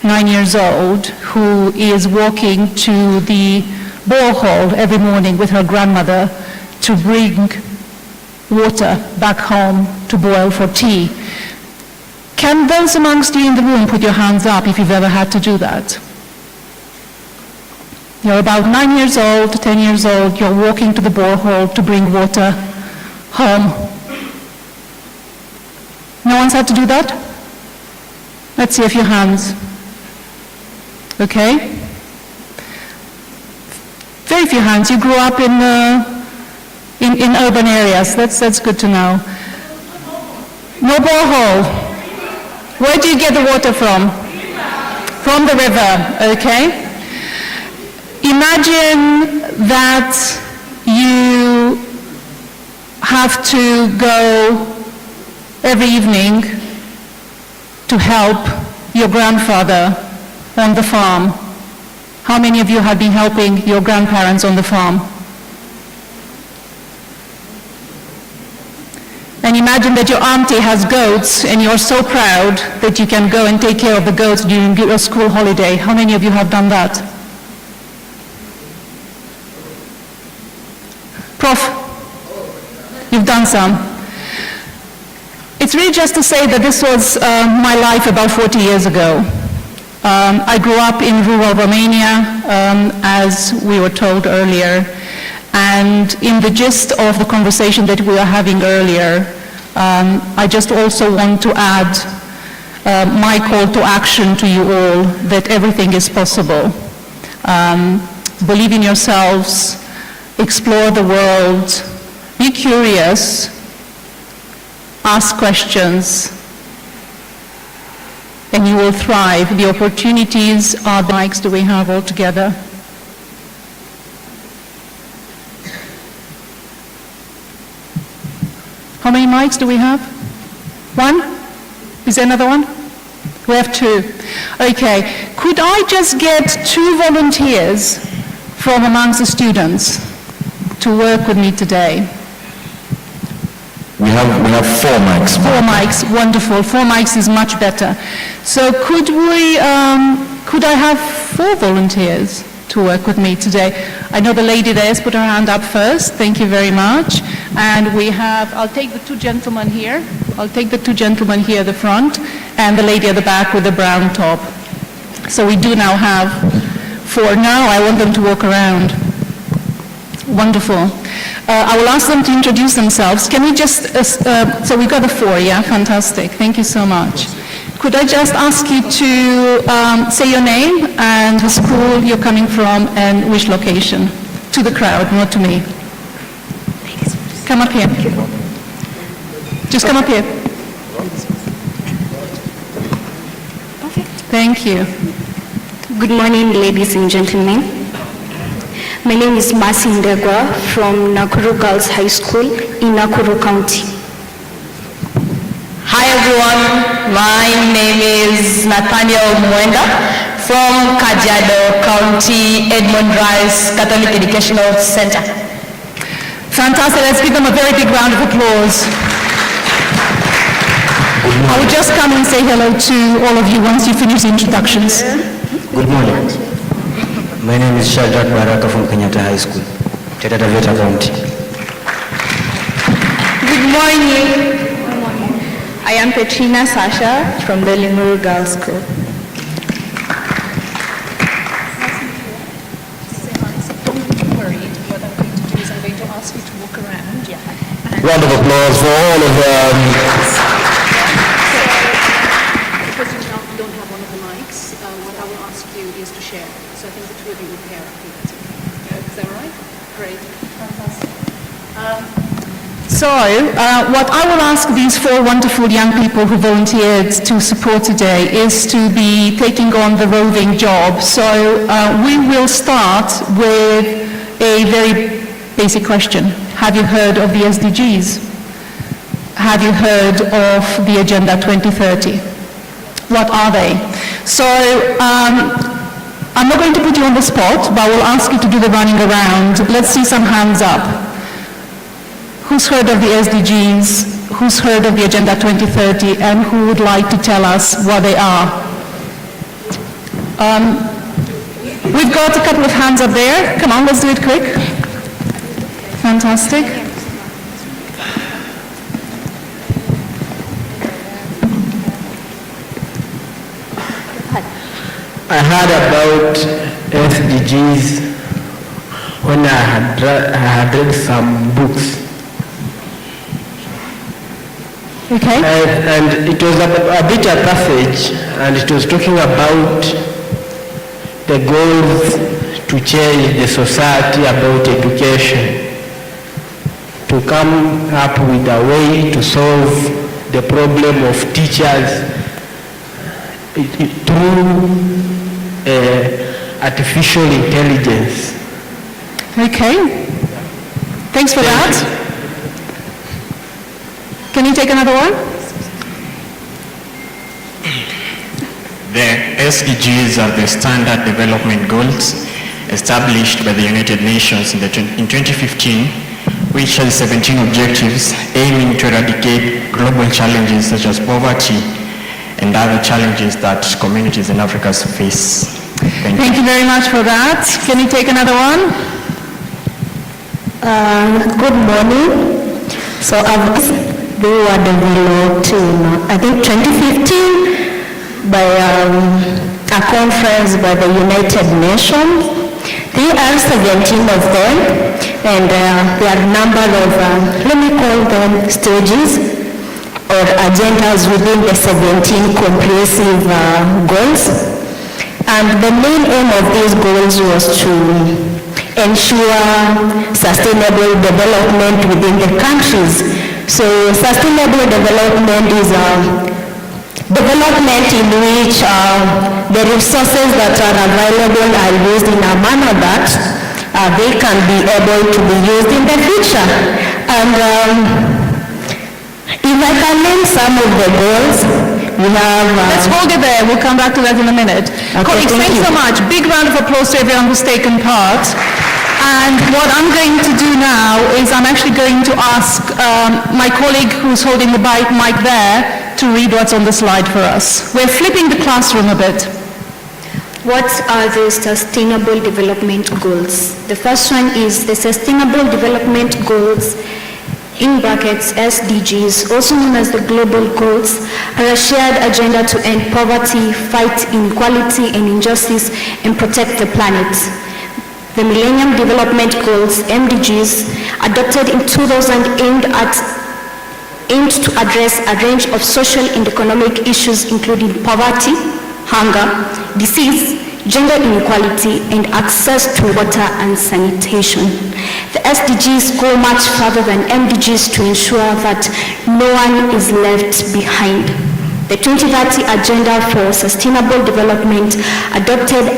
9 years old who is walking to the borehole every morning with her grandmother to bring water back home to boil for tea. Can those amongst you in the room put your hands up if you've ever had to do that? You're about 9 years old, 10 years old, you're walking to the borehole to bring water home. No one's had to do that? Let's see a few hands. Okay. Very few hands. You grew up in urban areas. That's good to know. No borehole. Where do you get the water from? From the river, okay? Imagine that you have to go every evening to help your grandfather on the farm. How many of you have been helping your grandparents on the farm? And imagine that your auntie has goats and you're so proud that you can go and take care of the goats during your school holiday. How many of you have done that? Prof, you've done some. It's really just to say that this was my life about 40 years ago. I grew up in rural Romania, as we were told earlier, and in the gist of the conversation that we were having earlier, I just also want to add my call to action to you all that everything is possible. Believe in yourselves, explore the world, be curious, ask questions, and you will thrive. The opportunities are the mics do we have all together. How many mics do we have? One? Is there another one? We have two. Okay. Could I just get 2 volunteers from amongst the students to work with me today? We have 4 mics. 4 mics, wonderful. 4 mics is much better. So could I have 4 volunteers to work with me today? I know the lady there has put her hand up first. Thank you very much. And we have, I'll take the 2 gentlemen here. I'll take the 2 gentlemen here at the front and the lady at the back with the brown top. So we do now have 4. Now I want them to walk around. Wonderful. I will ask them to introduce themselves. Can we just, so we've got the 4, yeah? Fantastic. Thank you so much. Could I just ask you to say your name and the school you're coming from and which location? To the crowd, not to me. Come up here. Just come up here. Thank you. Good morning, ladies and gentlemen. My name is Masi Ndegwa from Nakuru Girls High School in Nakuru County. Hi everyone, my name is Nathaniel Mwenda from Kajiado County, Edmund Rice Catholic Educational Center. Fantastic, let's give them a very big round of applause. I will just come and say hello to all of you once you finish the introductions. Good morning. My name is Shadrach Baraka from Kenyatta High School, Taita Taveta County. Good morning. I am Petrina Sasha from the Limuru Girls School. Don't worry, what I'm going to do is I'm going to ask you to walk around. Round of applause for all of them. Because you don't have one of the mics, what I will ask you is to share. So I think the 2 of you will pair up. Is that right? Great. Fantastic. So, what I will ask these four wonderful young people who volunteered to support today is to be taking on the roving job. So, we will start with a very basic question. Have you heard of the SDGs? Have you heard of the Agenda 2030? What are they? So, I'm not going to put you on the spot, but I will ask you to do the running around. Let's see some hands up. Who's heard of the SDGs? Who's heard of the Agenda 2030? And who would like to tell us what they are? We've got a couple of hands up there. Come on, let's do it quick. Fantastic. I heard about SDGs when I had read some books. Okay. And it was a bit a passage, and it was talking about the goals to change the society about education, to come up with a way to solve the problem of teachers through artificial intelligence. Okay. Thanks for that. Can you take another one? The SDGs are the Standard Development Goals established by the United Nations in 2015, which has 17 objectives aiming to eradicate global challenges such as poverty and other challenges that communities in Africa face. Thank you very much for that. Can you take another one? Good morning. So they were developed in, I think, 2015 by a conference by the United Nations. There are 17 of them, and there are a number of, let me call them stages or agendas within the 17 comprehensive goals. And the main aim of these goals was to ensure sustainable development within the countries. So sustainable development is development in which the resources that are available are used in a manner that they can be able to be used in the future. And if I can name some of the goals, we have... Let's hold it there. We'll come back to that in a minute. Okay, Colleagues, thanks so much. Big round of applause to everyone who's taken part. And what I'm going to do now is I'm actually going to ask my colleague who's holding the mic there to read what's on the slide for us. We're flipping the classroom a bit. What are the Sustainable Development Goals? The first one is the Sustainable Development Goals, in brackets SDGs, also known as the Global Goals, are a shared agenda to end poverty, fight inequality and injustice, and protect the planet. The Millennium Development Goals, MDGs, adopted in 2000 aimed to address a range of social and economic issues including poverty, hunger, disease, gender inequality, and access to water and sanitation. The SDGs go much further than MDGs to ensure that no one is left behind. The 2030 Agenda for Sustainable Development, adopted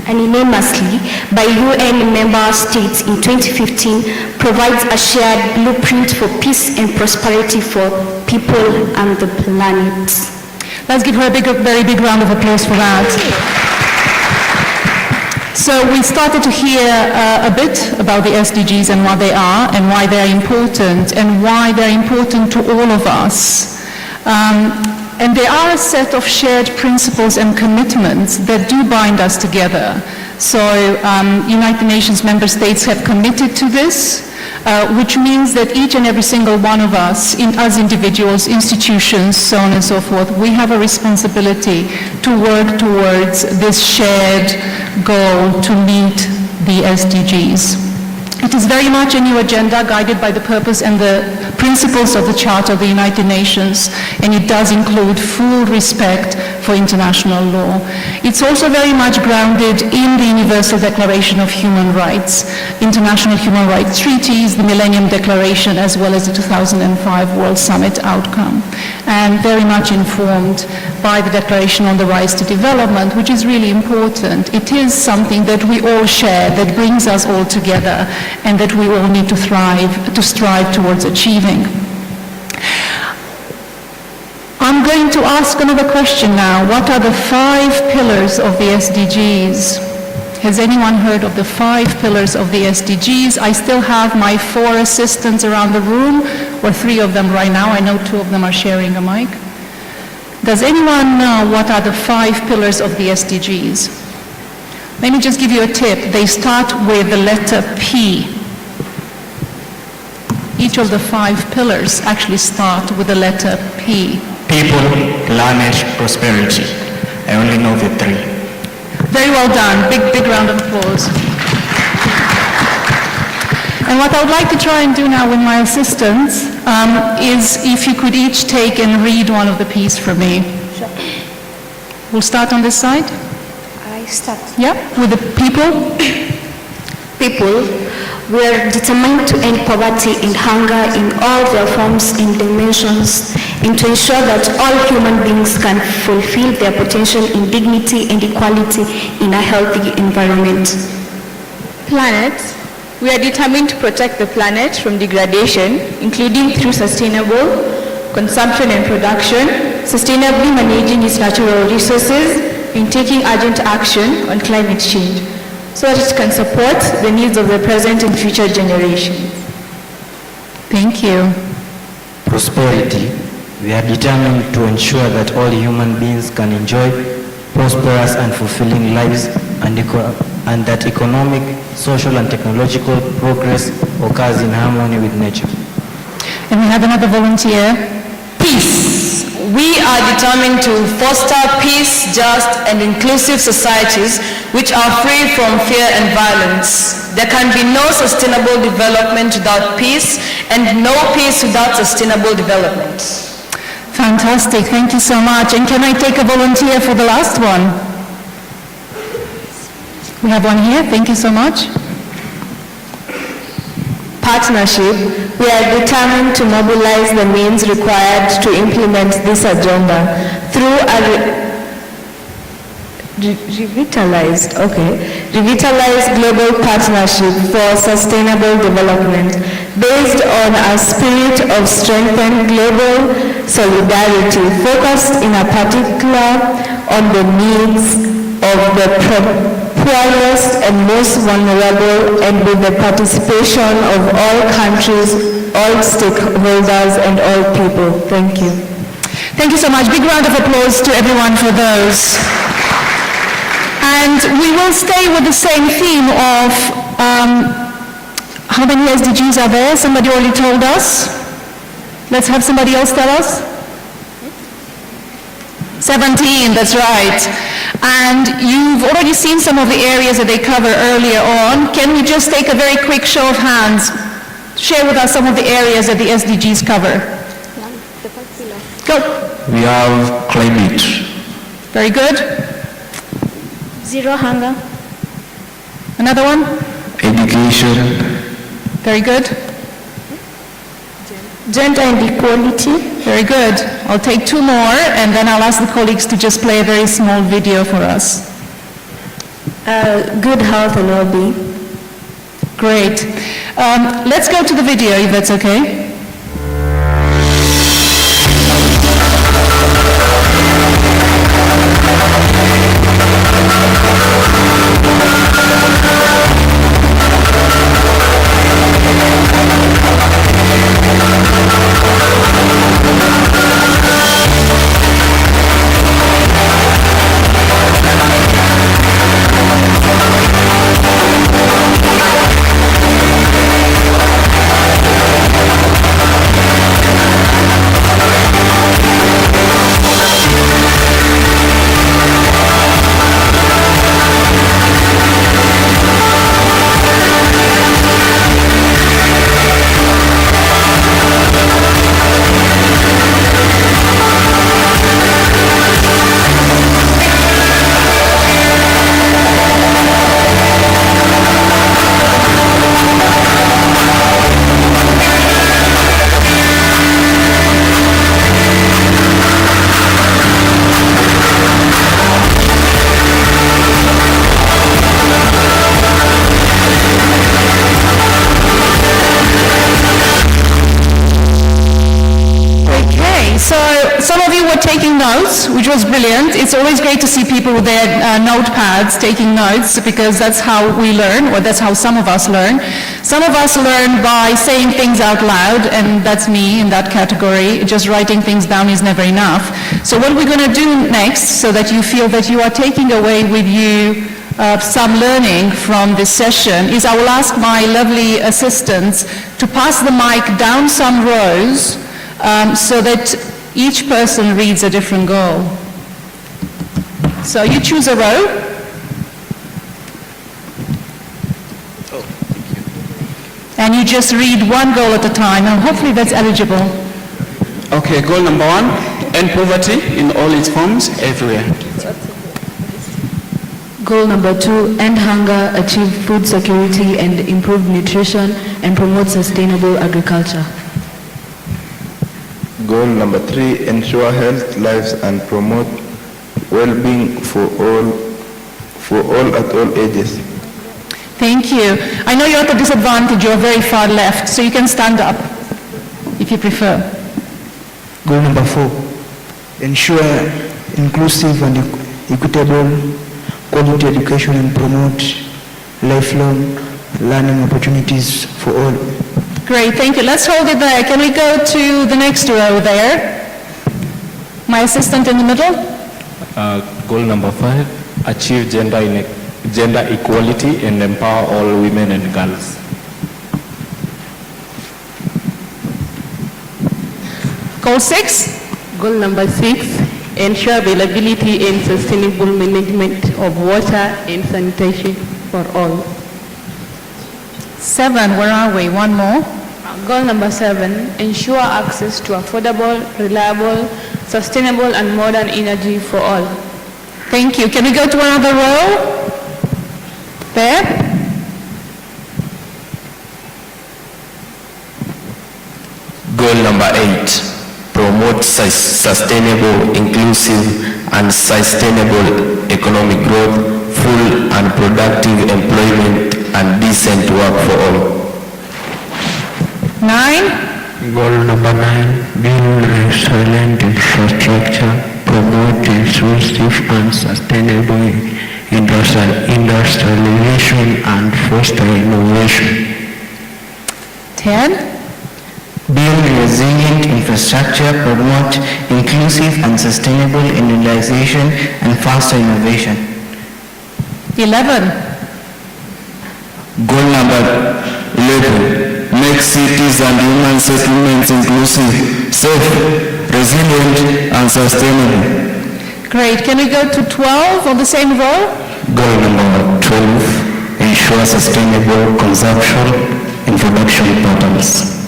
unanimously by UN member states in 2015, provides a shared blueprint for peace and prosperity for people and the planet. Let's give her a very big round of applause for that. So we started to hear a bit about the SDGs and what they are and why they're important and why they're important to all of us. And they are a set of shared principles and commitments that do bind us together. So United Nations member states have committed to this, which means that each and every single one of us, as individuals, institutions, so on and so forth, we have a responsibility to work towards this shared goal to meet the SDGs. It is very much a new agenda guided by the purpose and the principles of the Charter of the United Nations, and it does include full respect for international law. It's also very much grounded in the Universal Declaration of Human Rights, international human rights treaties, the Millennium Declaration, as well as the 2005 World Summit outcome, and very much informed by the Declaration on the Rise to Development, which is really important. It is something that we all share, that brings us all together, and that we all need to strive towards achieving. I'm going to ask another question now. What are the 5 pillars of the SDGs? Has anyone heard of the 5 pillars of the SDGs? I still have my 4 assistants around the room, or 3 of them right now. I know 2 of them are sharing a mic. Does anyone know what are the 5 pillars of the SDGs? Let me just give you a tip. They start with the letter P. Each of the 5 pillars actually start with the letter P. People, planet, prosperity. I only know the 3. Very well done. Big round of applause. And what I would like to try and do now with my assistants is if you could each take and read one of the P's for me. Sure. We'll start on this side. I start. Yeah, with the people. People, we are determined to end poverty and hunger in all their forms and dimensions, and to ensure that all human beings can fulfill their potential in dignity and equality in a healthy environment. Planet, we are determined to protect the planet from degradation, including through sustainable consumption and production, sustainably managing its natural resources, and taking urgent action on climate change, so that it can support the needs of the present and future generations. Thank you. Prosperity. We are determined to ensure that all human beings can enjoy prosperous and fulfilling lives, and that economic, social and technological progress occurs in harmony with nature. And we have another volunteer. Peace. We are determined to foster peace, just and inclusive societies which are free from fear and violence. There can be no sustainable development without peace, and no peace without sustainable development. Fantastic, thank you so much. And can I take a volunteer for the last one? We have one here, thank you so much. Partnership, we are determined to mobilize the means required to implement this agenda through a revitalized global partnership for sustainable development based on a spirit of strengthened global solidarity, focused in a particular on the needs of the poorest and most vulnerable, and with the participation of all countries, all stakeholders, and all people. Thank you. Thank you so much. Big round of applause to everyone for those. And we will stay with the same theme of how many SDGs are there? Somebody already told us. Let's have somebody else tell us. 17, that's right. And you've already seen some of the areas that they cover earlier on. Can we just take a very quick show of hands? Share with us some of the areas that the SDGs cover. Go. We have climate. Very good. Zero hunger. Another one? Education. Very good. Gender and equality. Very good. I'll take 2 more, and then I'll ask the colleagues to just play a very small video for us. Good health and well-being. Great. Let's go to the video, if that's okay. taking notes, which was brilliant. It's always great to see people with their notepads taking notes, because that's how we learn, or that's how some of us learn. Some of us learn by saying things out loud, and that's me in that category. Just writing things down is never enough. So what we're going to do next, so that you feel that you are taking away with you some learning from this session, is I will ask my lovely assistants to pass the mic down some rows so that each person reads a different goal. So you choose a row. And you just read one goal at a time, and hopefully that's eligible. Okay, goal number 1, end poverty in all its forms everywhere. Goal number 2, end hunger, achieve food security and improve nutrition and promote sustainable agriculture. Goal number 3, ensure health, lives and promote well-being for all at all ages. Thank you. I know you're at a disadvantage, you're very far left, so you can stand up if you prefer. Goal number 4, ensure inclusive and equitable quality education and promote lifelong learning opportunities for all. Great, thank you. Let's hold it there. Can we go to the next row there? My assistant in the middle. Goal number 5, achieve gender equality and empower all women and girls. Goal 6. Goal number 6, ensure availability and sustainable management of water and sanitation for all. 7, where are we? One more. Goal number 7, ensure access to affordable, reliable, sustainable and modern energy for all. Thank you. Can we go to another row? There. Goal number 8. Promote sustainable, inclusive and sustainable economic growth, full and productive employment and decent work for all. 9. Goal number 9, build resilient infrastructure, promote inclusive and sustainable industrialization and foster innovation. 10. Build resilient infrastructure, promote inclusive and sustainable industrialization and foster innovation. 11. Goal number 11, make cities and human settlements inclusive, safe, resilient and sustainable. Great. Can we go to 12 on the same row? Goal number 12, ensure sustainable consumption and production patterns.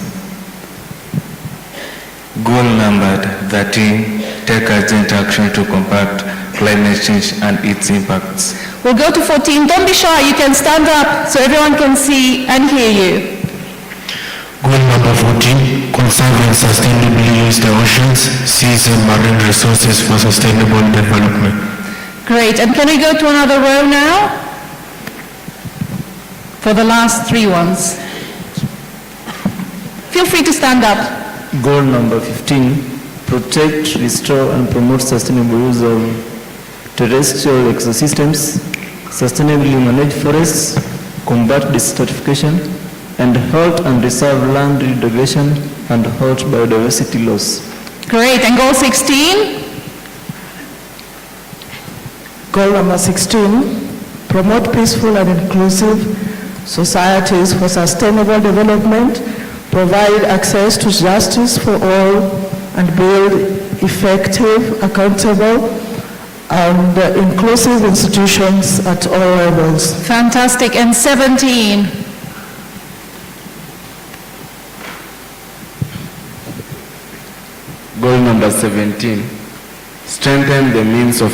Goal number 13, take urgent action to combat climate change and its impacts. We'll go to 14. Don't be shy. You can stand up so everyone can see and hear you. Goal number 14, conserve and sustainably use the oceans, seas and marine resources for sustainable development. Great. And can we go to another row now? For the last 3 ones. Feel free to stand up. Goal number 15, protect, restore and promote sustainable use of terrestrial ecosystems, sustainably manage forests, combat desertification, and halt and reserve land degradation and halt biodiversity loss. Great. And goal 16? Goal number 16, promote peaceful and inclusive societies for sustainable development, provide access to justice for all, and build effective, accountable, and inclusive institutions at all levels. Fantastic. And 17? Goal number 17, strengthen the means of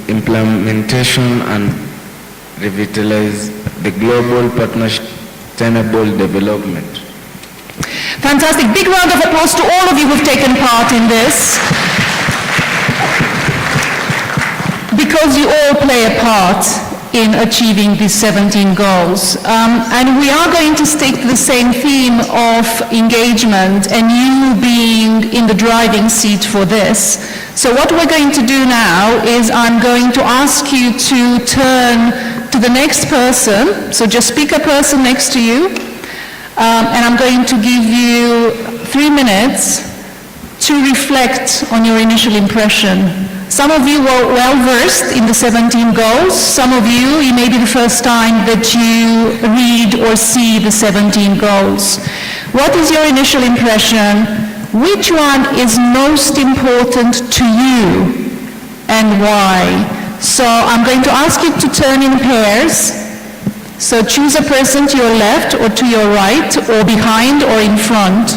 implementation and revitalize the global partnership for sustainable development. Fantastic. Big round of applause to all of you who've taken part in this. Because you all play a part in achieving these 17 goals. And we are going to stick to the same theme of engagement and you being in the driving seat for this. So what we're going to do now is I'm going to ask you to turn to the next person. So just pick a person next to you. And I'm going to give you 3 minutes to reflect on your initial impression. Some of you were well versed in the 17 goals. Some of you, it may be the first time that you read or see the 17 goals. What is your initial impression? Which one is most important to you and why? So I'm going to ask you to turn in pairs. So choose a person to your left or to your right or behind or in front.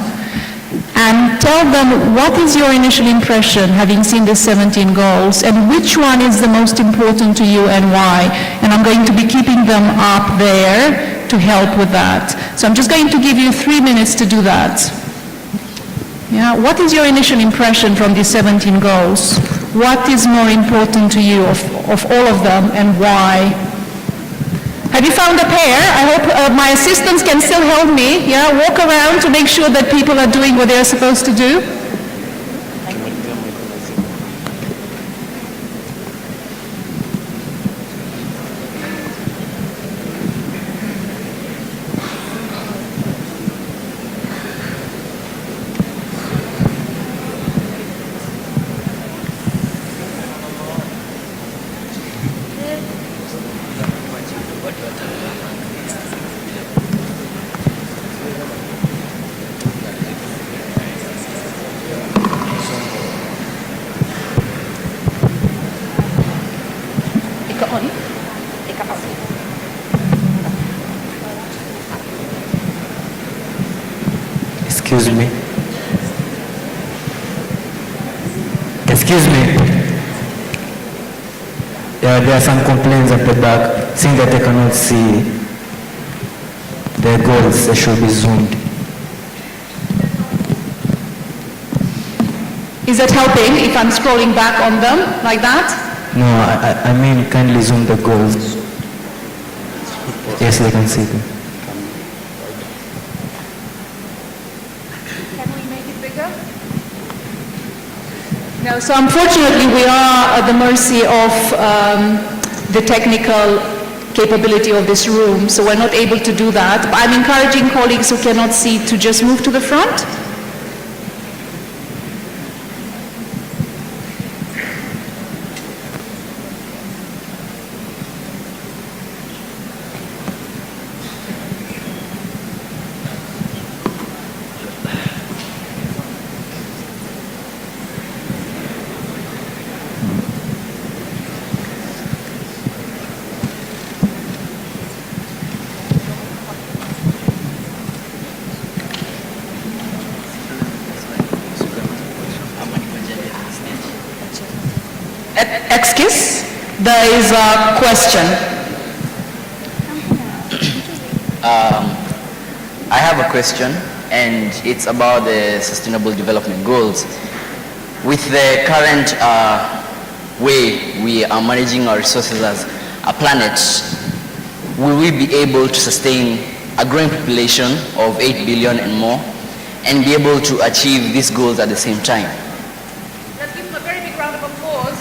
And tell them what is your initial impression having seen the 17 goals and which one is the most important to you and why. And I'm going to be keeping them up there to help with that. So I'm just going to give you 3 minutes to do that. Yeah, what is your initial impression from these 17 goals? What is more important to you of all of them and why? Have you found a pair? I hope my assistants can still help me. Yeah, walk around to make sure that people are doing what they're supposed to do. Excuse me. Excuse me. Yeah, there are some complaints at the back, saying that they cannot see their goals. They should be zoomed. Is that helping if I'm scrolling back on them like that? No, I mean kindly zoom the goals. Yes, they can see them. No, so unfortunately we are at the mercy of the technical capability of this room, so we're not able to do that. But I'm encouraging colleagues who cannot see to just move to the front. Excuse? There is a question. I have a question, and it's about the Sustainable Development Goals. With the current way we are managing our resources as a planet, will we be able to sustain a growing population of 8 billion and more, and be able to achieve these goals at the same time? Let's give him a very big round of applause.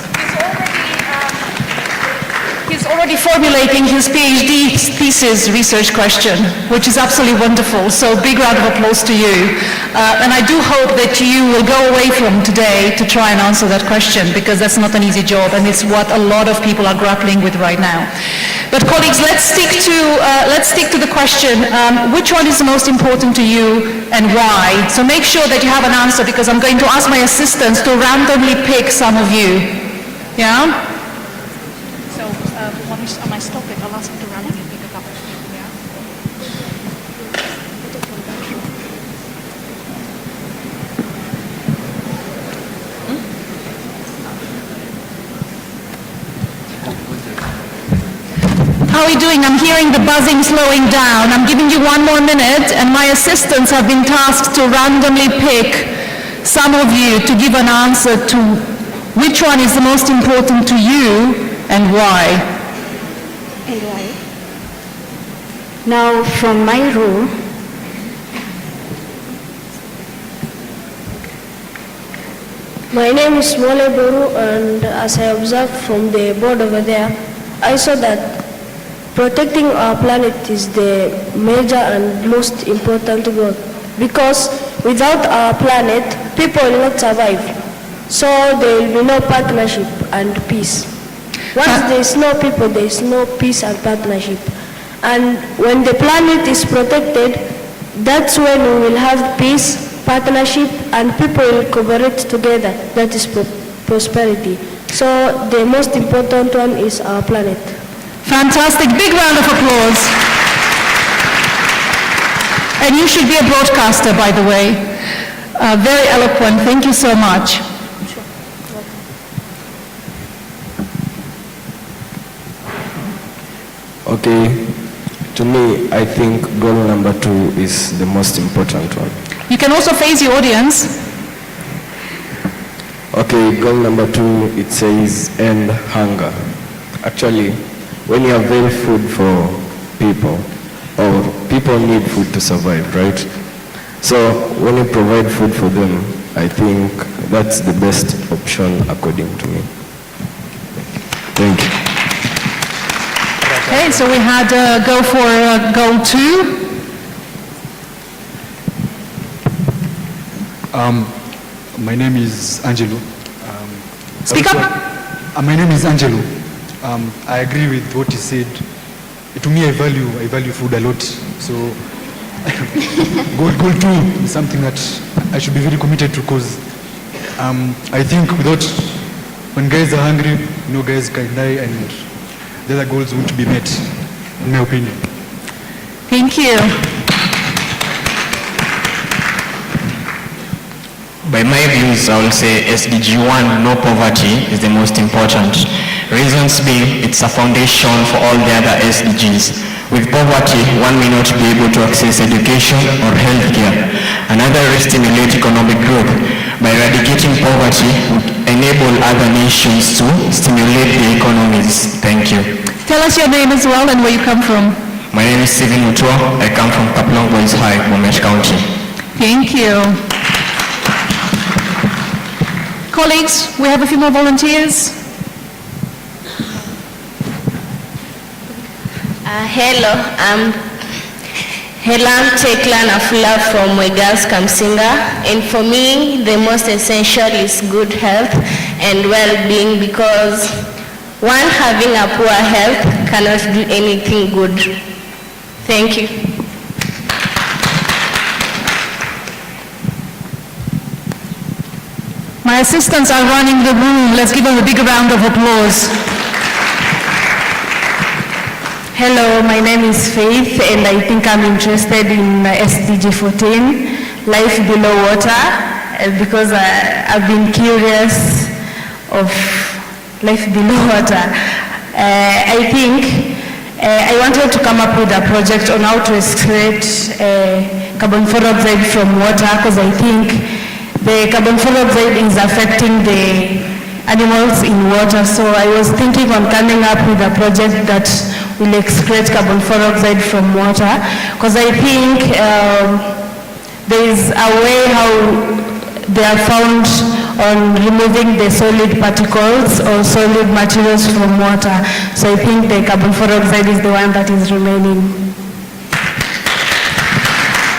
He's already formulating his PhD thesis research question, which is absolutely wonderful. So big round of applause to you. And I do hope that you will go away from today to try and answer that question, because that's not an easy job, and it's what a lot of people are grappling with right now. But colleagues, let's stick to the question, which one is the most important to you and why? So make sure that you have an answer, because I'm going to ask my assistants to randomly pick some of you. Yeah? So, I might stop it. I'll ask them to randomly pick a couple of people, yeah? How are we doing? I'm hearing the buzzing slowing down. I'm giving you 1 more minute, and my assistants have been tasked to randomly pick some of you to give an answer to which one is the most important to you and why. And why? Now, from my role, my name is Mole Boru, and as I observed from the board over there, I saw that protecting our planet is the major and most important goal, because without our planet, people will not survive. So there will be no partnership and peace. Once there is no people, there is no peace and partnership. And when the planet is protected, that's when we will have peace, partnership, and people will cooperate together. That is prosperity. So the most important one is our planet. Fantastic. Big round of applause. And you should be a broadcaster, by the way. Very eloquent. Thank you so much. Okay, to me, I think goal number 2 is the most important one. You can also face the audience. Okay, goal number 2, it says end hunger. Actually, when you have very food for people, or people need food to survive, right? So when you provide food for them, I think that's the best option according to me. Thank you. Okay, so we had go for goal 2. My name is Angelo. Speak up. My name is Angelo. I agree with what you said. To me, I value food a lot. So goal 2 is something that I should be very committed to, because I think when guys are hungry, guys can die, and the other goals won't be met, in my opinion. Thank you. By my views, I will say SDG 1, no poverty, is the most important. Reasons being, it's a foundation for all the other SDGs. With poverty, one may not be able to access education or healthcare. Another is stimulate economic growth. By eradicating poverty, would enable other nations to stimulate the economies. Thank you. Tell us your name as well and where you come from. My name is Steven Mutua. I come from Kaplong Boys High, Bomet County. Thank you. Colleagues, we have a few more volunteers. Hello, I'm Helam Teklan Afula from Wegas Kamsinga, and for me the most essential is good health and well-being, because one having a poor health cannot do anything good. Thank you. My assistants are running the room. Let's give them a big round of applause. Hello, my name is Faith, and I think I'm interested in SDG 14, life below water, because I've been curious of life below water. I think I wanted to come up with a project on how to excrete carbon dioxide from water, because I think the carbon dioxide is affecting the animals in water. So I was thinking on coming up with a project that will excrete carbon dioxide from water, because I think there is a way how they are found on removing the solid particles or solid materials from water. So I think the carbon dioxide is the one that is remaining.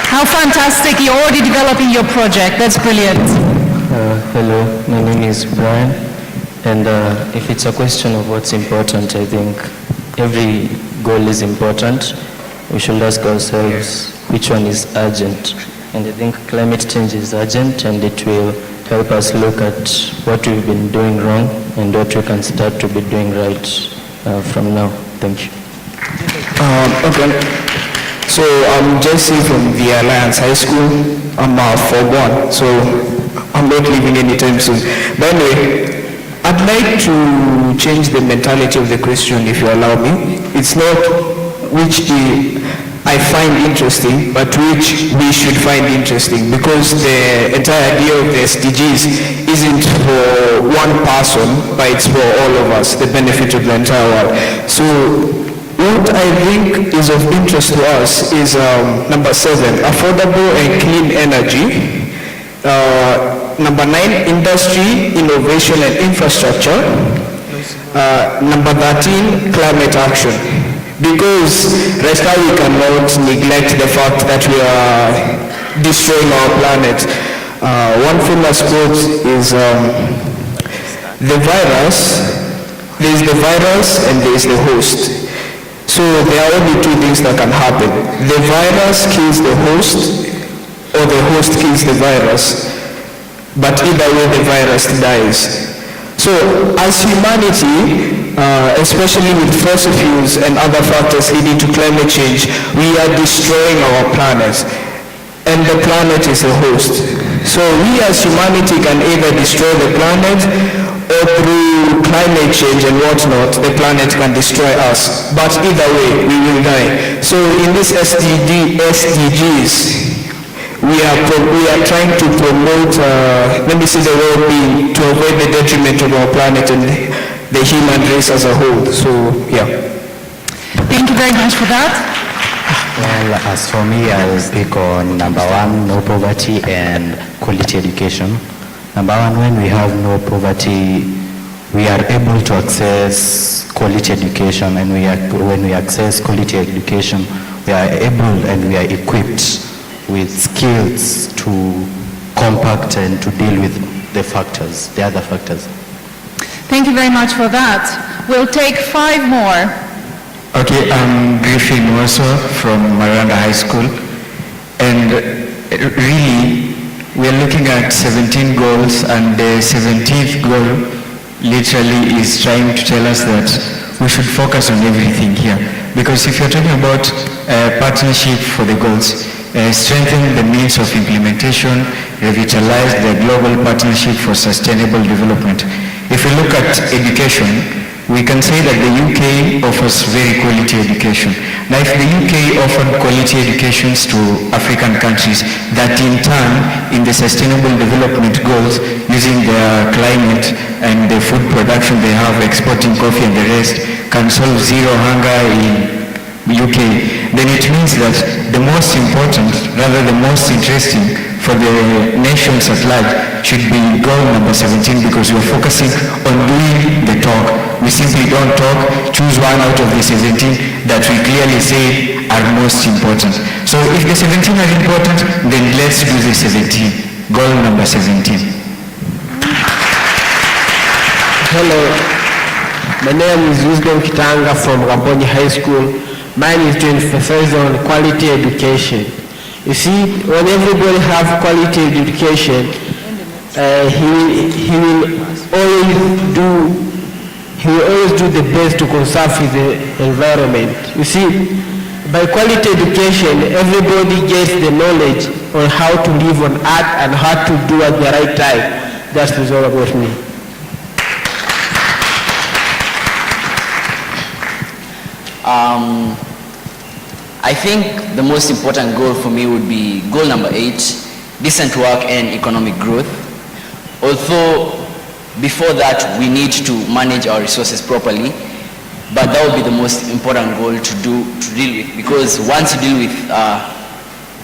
How fantastic, you're already developing your project. That's brilliant. Hello, my name is Brian, and if it's a question of what's important, I think every goal is important. We should ask ourselves which one is urgent. And I think climate change is urgent, and it will help us look at what we've been doing wrong and what we can start to be doing right from now. Thank you. Okay. So I'm Jesse from the Alliance High School. I'm Form 1, so I'm not leaving anytime soon. But anyway, I'd like to change the mentality of the question, if you allow me. It's not which I find interesting, but which we should find interesting, because the entire idea of the SDGs isn't for one person, but it's for all of us, the benefit of the entire world. So what I think is of interest to us is number 7, affordable and clean energy. Number 9, industry, innovation and infrastructure. Number 13, climate action. Because right now we cannot neglect the fact that we are destroying our planet. One famous quote is the virus, there is the virus and there is the host. So there are only two things that can happen. The virus kills the host or the host kills the virus. But either way the virus dies. So as humanity, especially with fossil fuels and other factors leading to climate change, we are destroying our planet. And the planet is a host. So we as humanity can either destroy the planet or through climate change and whatnot, the planet can destroy us. But either way, we will die. So in this SDGs, we are trying to promote, let me see the well-being to avoid the detriment of our planet and the human race as a whole. So, yeah. Thank you very much for that. Well, as for me, I will speak on number 1, no poverty and quality education. Number 1, when we have no poverty, we are able to access quality education, and when we access quality education, we are able and we are equipped with skills to compact and to deal with the other factors. Thank you very much for that. We'll take 5 more. Okay, I'm Griffin Waso from Miranda High School, and really we're looking at 17 goals, and the 17th goal literally is trying to tell us that we should focus on everything here, because if you're talking about partnership for the goals, strengthen the means of implementation, revitalize the global partnership for sustainable development. If we look at education, we can say that the UK offers very quality education. Now, if the UK offered quality educations to African countries, that in turn, in the sustainable development goals, using their climate and the food production they have, exporting coffee and the rest, can solve zero hunger in UK, then it means that the most important, rather the most interesting for the nations at large should be goal number 17, because we're focusing on doing the talk. We simply don't talk, choose one out of the 17 that we clearly say are most important. So if the 17 are important, then let's do the 17. Goal number 17. Hello, my name is Wisdom Kitanga from Gamboni High School. Mine is to emphasize on quality education. You see, when everybody have quality education, he will always do the best to conserve the environment. You see, by quality education, everybody gets the knowledge on how to live on earth and how to do at the right time. That is all about me. I think the most important goal for me would be goal number 8, decent work and economic growth. Although before that we need to manage our resources properly, but that would be the most important goal to deal with, because once you deal with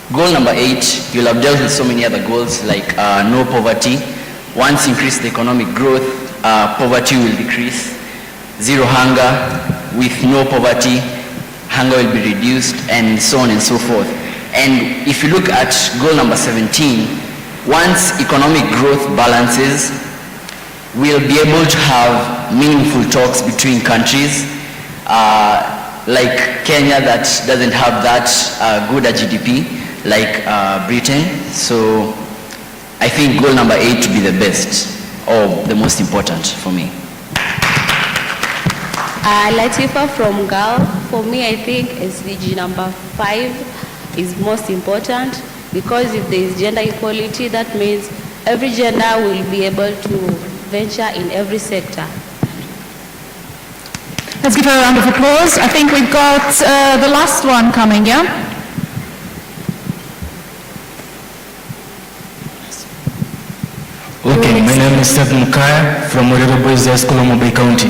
goal number 8, you'll have dealt with so many other goals like no poverty. Once you increase the economic growth, poverty will decrease. Zero hunger. With no poverty, hunger will be reduced, and so on and so forth. And if you look at goal number 17, once economic growth balances, we'll be able to have meaningful talks between countries, like Kenya that doesn't have that good a GDP, like Britain. So I think goal number 8 to be the best, or the most important for me. Latifa from GAL. For me, I think SDG number 5 is most important, because if there is gender equality, that means every gender will be able to venture in every sector. Let's give her a round of applause. I think we've got the last one coming, yeah? Okay, my name is Seth Mukaya from Morero Boys High School, Mobile County.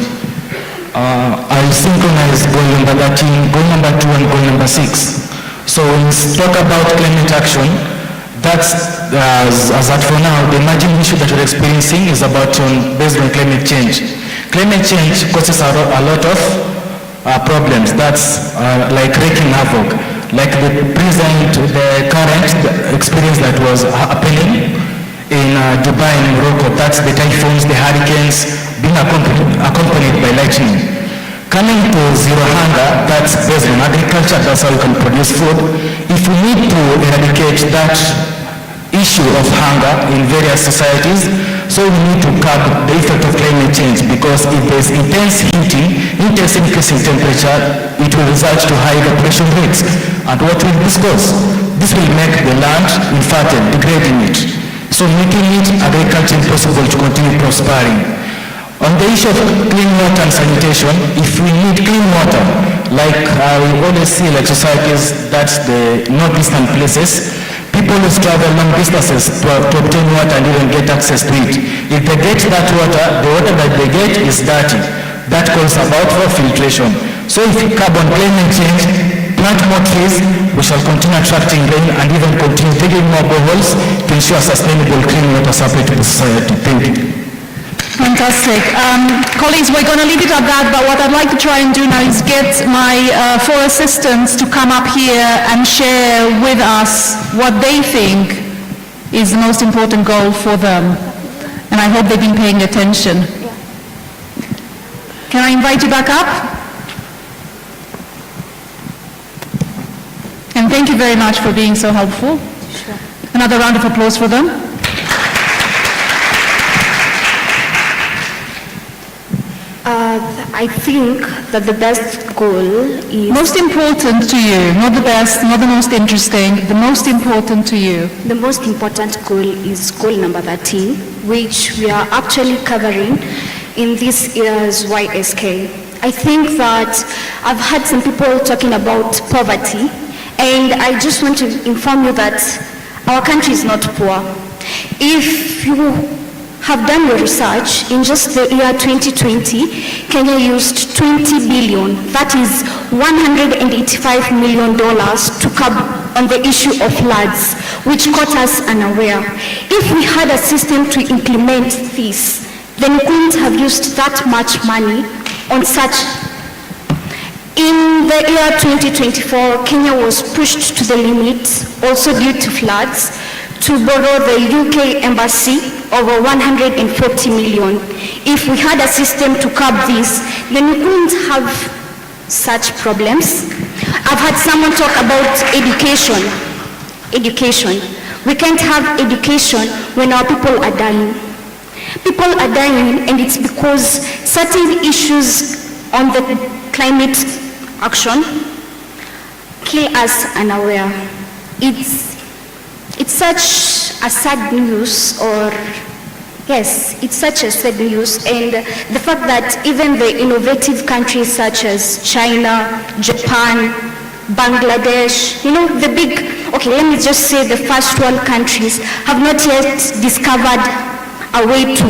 I'll synchronize goal number 13, goal number 2, and goal number 6. So when we talk about climate action, that's, as at for now, the emerging issue that we're experiencing is based on climate change. Climate change causes a lot of problems. That's like wreaking havoc. Like the current experience that was happening in Dubai and Morocco. That's the typhoons, the hurricanes being accompanied by lightning. Coming to zero hunger, that's based on agriculture, that's how we can produce food. If we need to eradicate that issue of hunger in various societies, so we need to curb the effect of climate change, because if there's intense heating, intense increase in temperature, it will result to high evaporation rates. And what will this cause? This will make the land infertile, degrading it. So making it agriculture impossible to continue prospering. On the issue of clean water and sanitation, if we need clean water, like we always see like societies, that's the northeastern places, people who travel long distances to obtain water and even get access to it. If they get that water, the water that they get is dirty. That calls about for filtration. So if we curb on climate change, plant more trees, we shall continue attracting rain and even continue digging more boreholes to ensure sustainable clean water supply to the society. Thank you. Fantastic. Colleagues, we're going to leave it at that, but what I'd like to try and do now is get my 4 assistants to come up here and share with us what they think is the most important goal for them. And I hope they've been paying attention. Can I invite you back up? And thank you very much for being so helpful. Sure. Another round of applause for them. I think that the best goal is... Most important to you, not the best, not the most interesting, the most important to you. The most important goal is goal number 13, which we are actually covering in this year's YSK. I think that I've had some people talking about poverty, and I just want to inform you that our country is not poor. If you have done your research, in just the year 2020, Kenya used 20 billion, that is $185 million to curb on the issue of floods, which caught us unaware. If we had a system to implement this, then we couldn't have used that much money on such. In the year 2024, Kenya was pushed to the limit, also due to floods, to borrow the UK embassy over 140 million. If we had a system to curb this, then we couldn't have such problems. I've had someone talk about education. Education. We can't have education when our people are dying. People are dying, and it's because certain issues on the climate action kill us unaware. It's such a sad news, it's such a sad news, and the fact that even the innovative countries such as China, Japan, Bangladesh, the big, let me just say the first world countries have not yet discovered a way to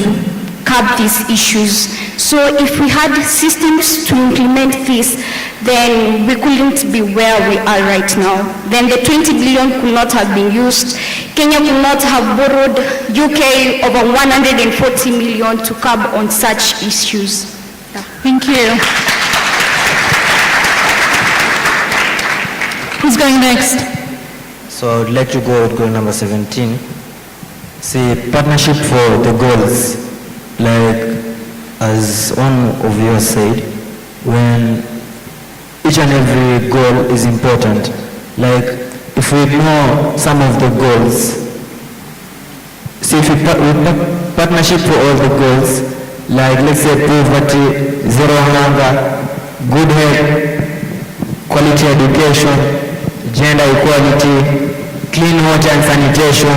curb these issues. So if we had systems to implement this, then we couldn't be where we are right now. Then the 20 billion could not have been used. Kenya could not have borrowed UK over 140 million to curb on such issues. Yeah. Thank you. Who's going next? So I'd like to go with goal number 17. See, partnership for the goals. Like, as one of you said, when each and every goal is important. Like, if we ignore some of the goals, see, if we partnership for all the goals, like, let's say poverty, zero hunger, good health, quality education, gender equality, clean water and sanitation.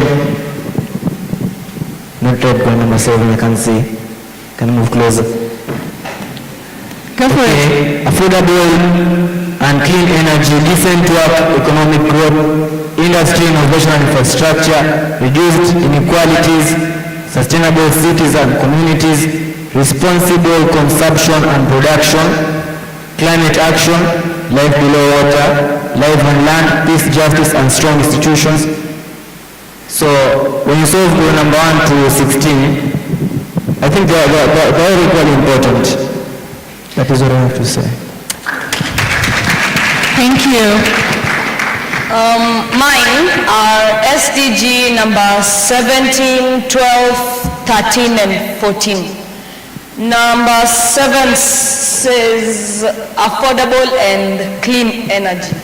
Not top goal number 7, I can see. Can I move closer? Go for it. Affordable and clean energy, decent work, economic growth, industry, innovation and infrastructure, reduced inequalities, sustainable cities and communities, responsible consumption and production, climate action, life below water, life on land, peace, justice, and strong institutions. So when you solve goal number 1 to 16, I think they're all equally important. That is what I have to say. Thank you. Mine are SDG number 17, 12, 13, and 14. Number 7 says affordable and clean energy.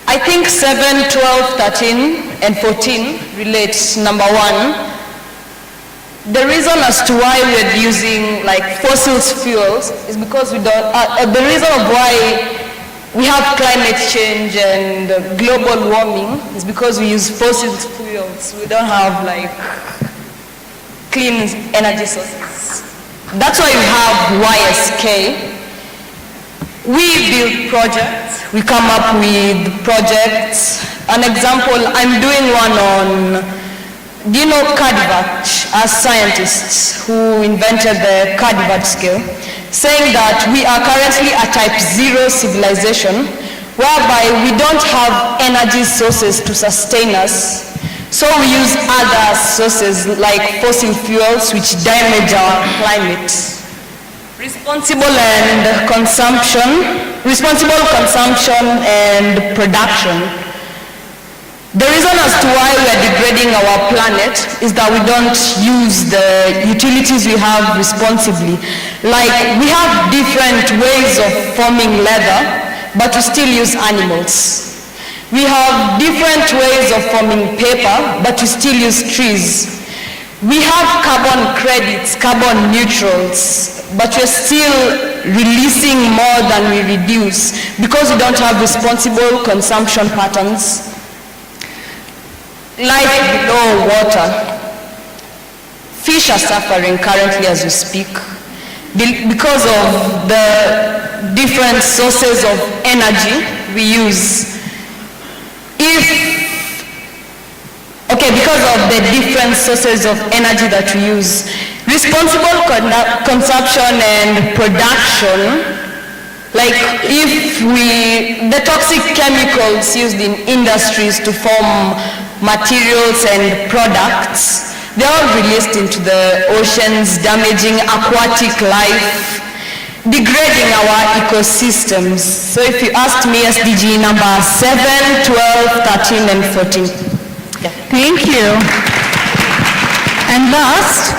I think 7, 12, 13, and 14 relates. Number 1, the reason as to why we're using like fossil fuels is because we don't, the reason of why we have climate change and global warming is because we use fossil fuels. We don't have like clean energy sources. That's why we have YSK. We build projects, we come up with projects. An example, I'm doing one on, do you know CADVAT, as scientists who invented the CADVAT scale, saying that we are currently a type 0 civilization, whereby we don't have energy sources to sustain us, so we use other sources like fossil fuels which damage our climate. Responsible consumption and production. The reason as to why we are degrading our planet is that we don't use the utilities we have responsibly. Like, we have different ways of forming leather, but we still use animals. We have different ways of forming paper, but we still use trees. We have carbon credits, carbon neutrals, but we're still releasing more than we reduce because we don't have responsible consumption patterns. Life below water. Fish are suffering currently as we speak because of the different sources of energy we use. Because of the different sources of energy that we use. Responsible consumption and production, like the toxic chemicals used in industries to form materials and products, they're all released into the oceans, damaging aquatic life, degrading our ecosystems. So if you asked me, SDG number 7, 12, 13, and 14. Yeah. Thank you. And last,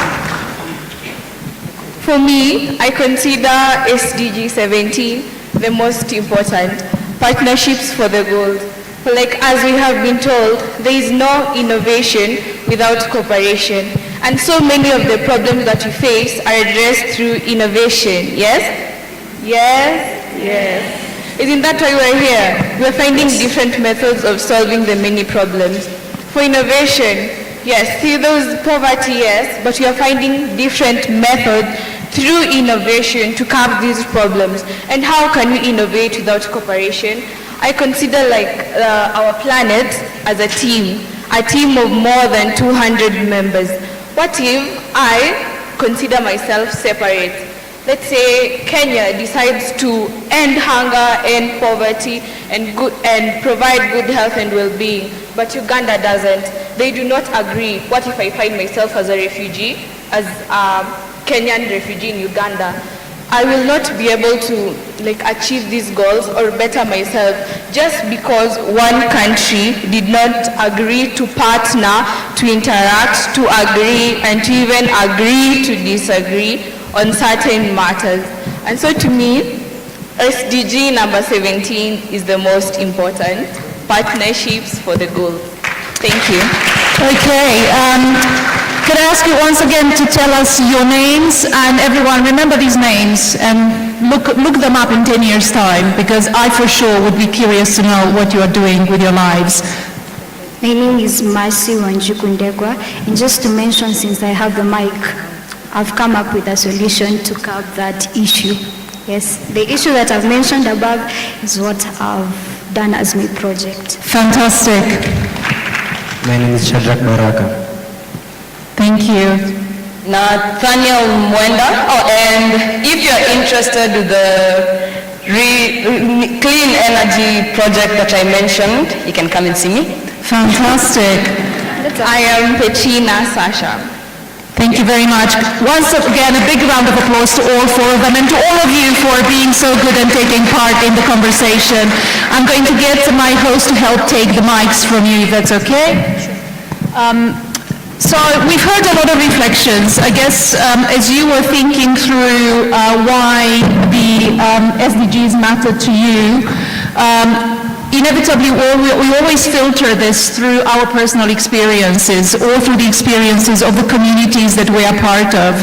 for me, I consider SDG 17 the most important, partnerships for the goals. Like as we have been told, there is no innovation without cooperation. And so many of the problems that we face are addressed through innovation, yes? Yes? Yes. Isn't that why we're here? We're finding different methods of solving the many problems. For innovation, yes, see those poverty, yes, but we are finding different methods through innovation to curb these problems. And how can we innovate without cooperation? I consider like our planet as a team of more than 200 members. What if I consider myself separate? Let's say Kenya decides to end hunger, end poverty, and provide good health and well-being, but Uganda doesn't. They do not agree. What if I find myself as a refugee, as a Kenyan refugee in Uganda? I will not be able to achieve these goals or better myself just because one country did not agree to partner, to interact, to agree, and to even agree to disagree on certain matters. And so to me, SDG number 17 is the most important, partnerships for the goal. Thank you. okay, can I ask you once again to tell us your names, and everyone remember these names and look them up in 10 years' time, because I for sure would be curious to know what you are doing with your lives. My name is Mercy Wanjukundegwa, and just to mention, since I have the mic, I've come up with a solution to curb that issue. Yes, the issue that I've mentioned above is what I've done as my project. Fantastic. My name is Shadrach Baraka. Thank you. Nathaniel Mwenda. Oh, and if you're interested in the clean energy project that I mentioned, you can come and see me. Fantastic. I am Petrina Sasha. Thank you very much. Once again, a big round of applause to all four of them and to all of you for being so good and taking part in the conversation. I'm going to get my host to help take the mics from you, if that's okay. So we've heard a lot of reflections. I guess as you were thinking through why the SDGs matter to you, inevitably we always filter this through our personal experiences or through the experiences of the communities that we are part of.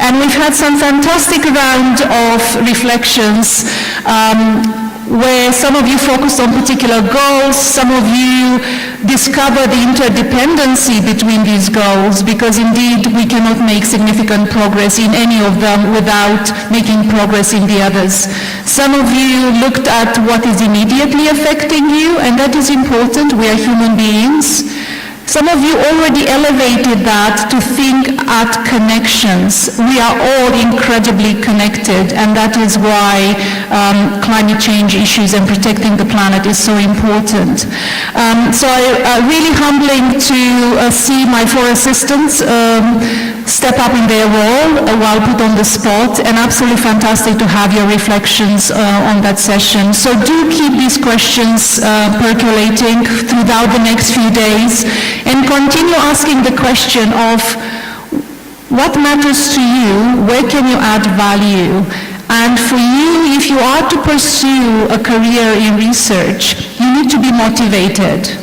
And we've had some fantastic round of reflections where some of you focused on particular goals, some of you discovered the interdependency between these goals, because indeed we cannot make significant progress in any of them without making progress in the others. Some of you looked at what is immediately affecting you, and that is important. We are human beings. Some of you already elevated that to think at connections. We are all incredibly connected, and that is why climate change issues and protecting the planet is so important. So really humbling to see my four assistants step up in their role while put on the spot, and absolutely fantastic to have your reflections on that session. So do keep these questions percolating throughout the next few days, and continue asking the question of what matters to you, where can you add value? And for you, if you are to pursue a career in research, you need to be motivated.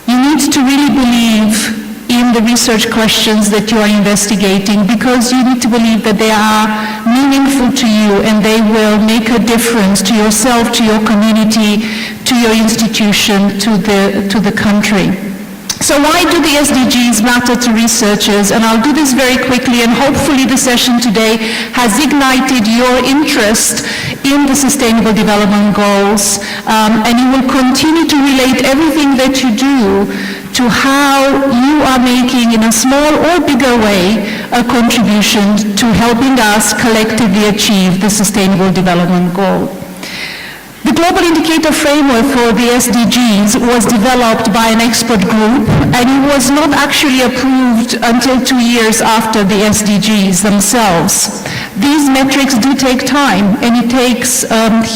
You need to really believe in the research questions that you are investigating, because you need to believe that they are meaningful to you and they will make a difference to yourself, to your community, to your institution, to the country. So why do the SDGs matter to researchers? And I'll do this very quickly, and hopefully the session today has ignited your interest in the Sustainable Development Goals, and you will continue to relate everything that you do to how you are making, in a small or bigger way, a contribution to helping us collectively achieve the Sustainable Development Goal. The Global Indicator Framework for the SDGs was developed by an expert group, and it was not actually approved until 2 years after the SDGs themselves. These metrics do take time, and it takes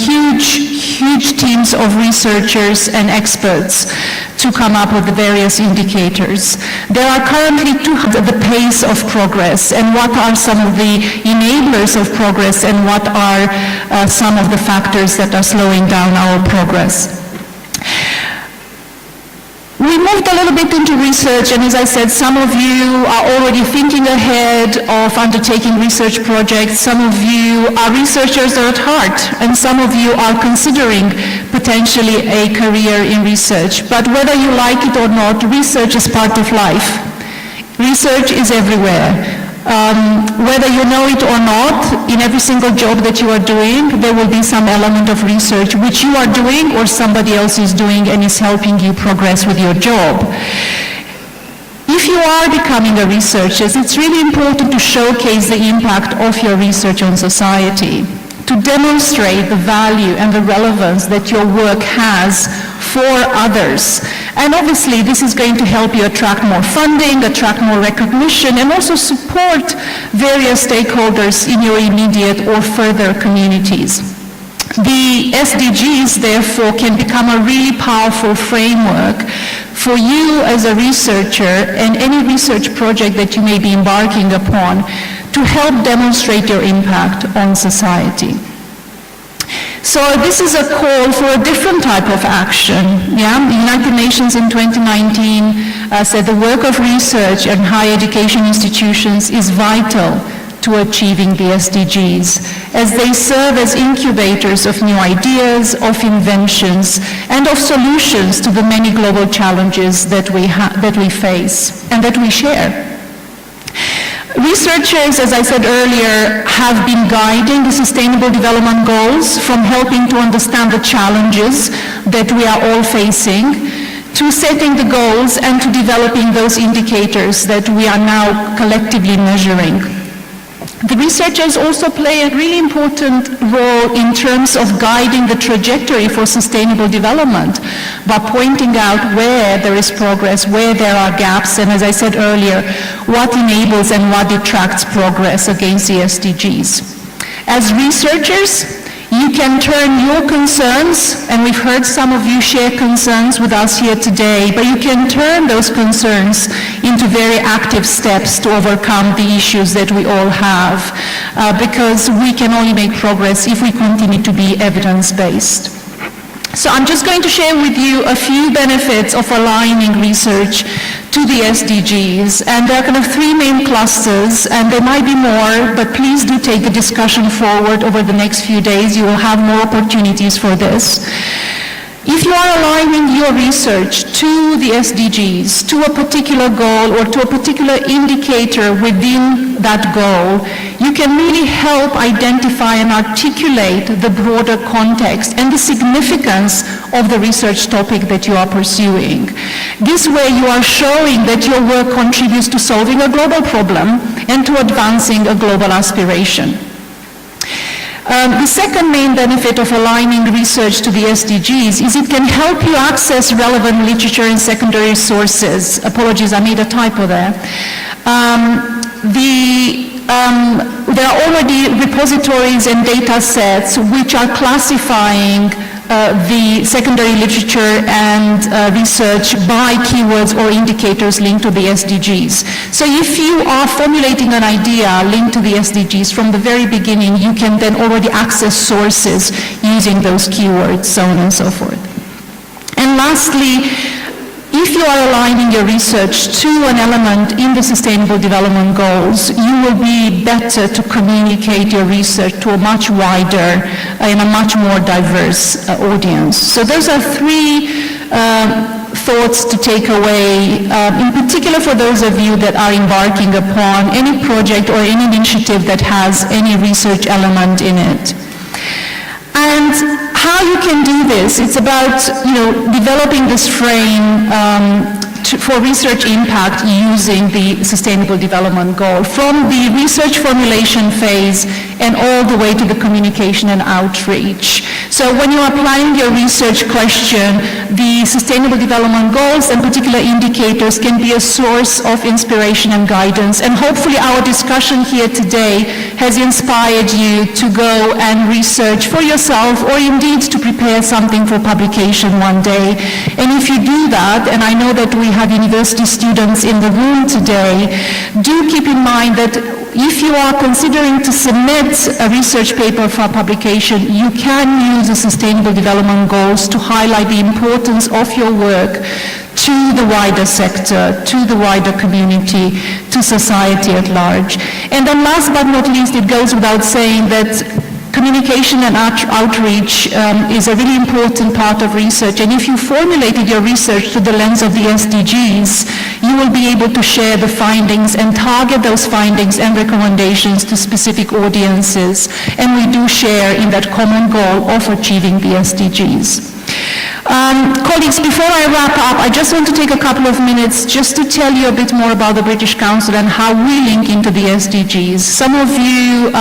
huge teams of researchers and experts to come up with the various indicators. There are currently the pace of progress, and what are some of the enablers of progress, and what are some of the factors that are slowing down our progress. We moved a little bit into research, and as I said, some of you are already thinking ahead of undertaking research projects. Some of you are researchers at heart, and some of you are considering potentially a career in research. But whether you like it or not, research is part of life. Research is everywhere. Whether you know it or not, in every single job that you are doing, there will be some element of research which you are doing or somebody else is doing and is helping you progress with your job. If you are becoming a researcher, it's really important to showcase the impact of your research on society, to demonstrate the value and the relevance that your work has for others. And obviously this is going to help you attract more funding, attract more recognition, and also support various stakeholders in your immediate or further communities. The SDGs, therefore, can become a really powerful framework for you as a researcher and any research project that you may be embarking upon to help demonstrate your impact on society. So this is a call for a different type of action. The United Nations in 2019 said the work of research and higher education institutions is vital to achieving the SDGs, as they serve as incubators of new ideas, of inventions, and of solutions to the many global challenges that we face and that we share. Researchers, as I said earlier, have been guiding the Sustainable Development Goals, from helping to understand the challenges that we are all facing, to setting the goals and to developing those indicators that we are now collectively measuring. The researchers also play a really important role in terms of guiding the trajectory for sustainable development by pointing out where there is progress, where there are gaps, and as I said earlier, what enables and what detracts progress against the SDGs. As researchers, you can turn your concerns, and we've heard some of you share concerns with us here today, but you can turn those concerns into very active steps to overcome the issues that we all have, because we can only make progress if we continue to be evidence-based. So I'm just going to share with you a few benefits of aligning research to the SDGs, and there are kind of three main clusters, and there might be more, but please do take the discussion forward over the next few days. You will have more opportunities for this. If you are aligning your research to the SDGs, to a particular goal or to a particular indicator within that goal, you can really help identify and articulate the broader context and the significance of the research topic that you are pursuing. This way you are showing that your work contributes to solving a global problem and to advancing a global aspiration. The second main benefit of aligning research to the SDGs is it can help you access relevant literature and secondary sources. Apologies, I made a typo there. There are already repositories and data sets which are classifying the secondary literature and research by keywords or indicators linked to the SDGs. So if you are formulating an idea linked to the SDGs from the very beginning, you can then already access sources using those keywords, so on and so forth. And lastly, if you are aligning your research to an element in the Sustainable Development Goals, you will be better to communicate your research to a much wider and a much more diverse audience. So those are three thoughts to take away, in particular for those of you that are embarking upon any project or any initiative that has any research element in it. And how you can do this, it's about, developing this frame for research impact using the Sustainable Development Goal from the research formulation phase and all the way to the communication and outreach. So when you are planning your research question, the Sustainable Development Goals and particular indicators can be a source of inspiration and guidance, and hopefully our discussion here today has inspired you to go and research for yourself or indeed to prepare something for publication one day. And if you do that, and I know that we have university students in the room today, do keep in mind that if you are considering to submit a research paper for publication, you can use the Sustainable Development Goals to highlight the importance of your work to the wider sector, to the wider community, to society at large. And then last but not least, it goes without saying that communication and outreach is a really important part of research, and if you formulated your research through the lens of the SDGs, you will be able to share the findings and target those findings and recommendations to specific audiences, and we do share in that common goal of achieving the SDGs. Colleagues, before I wrap up, I just want to take a couple of minutes just to tell you a bit more about the British Council and how we link into the SDGs. Some of you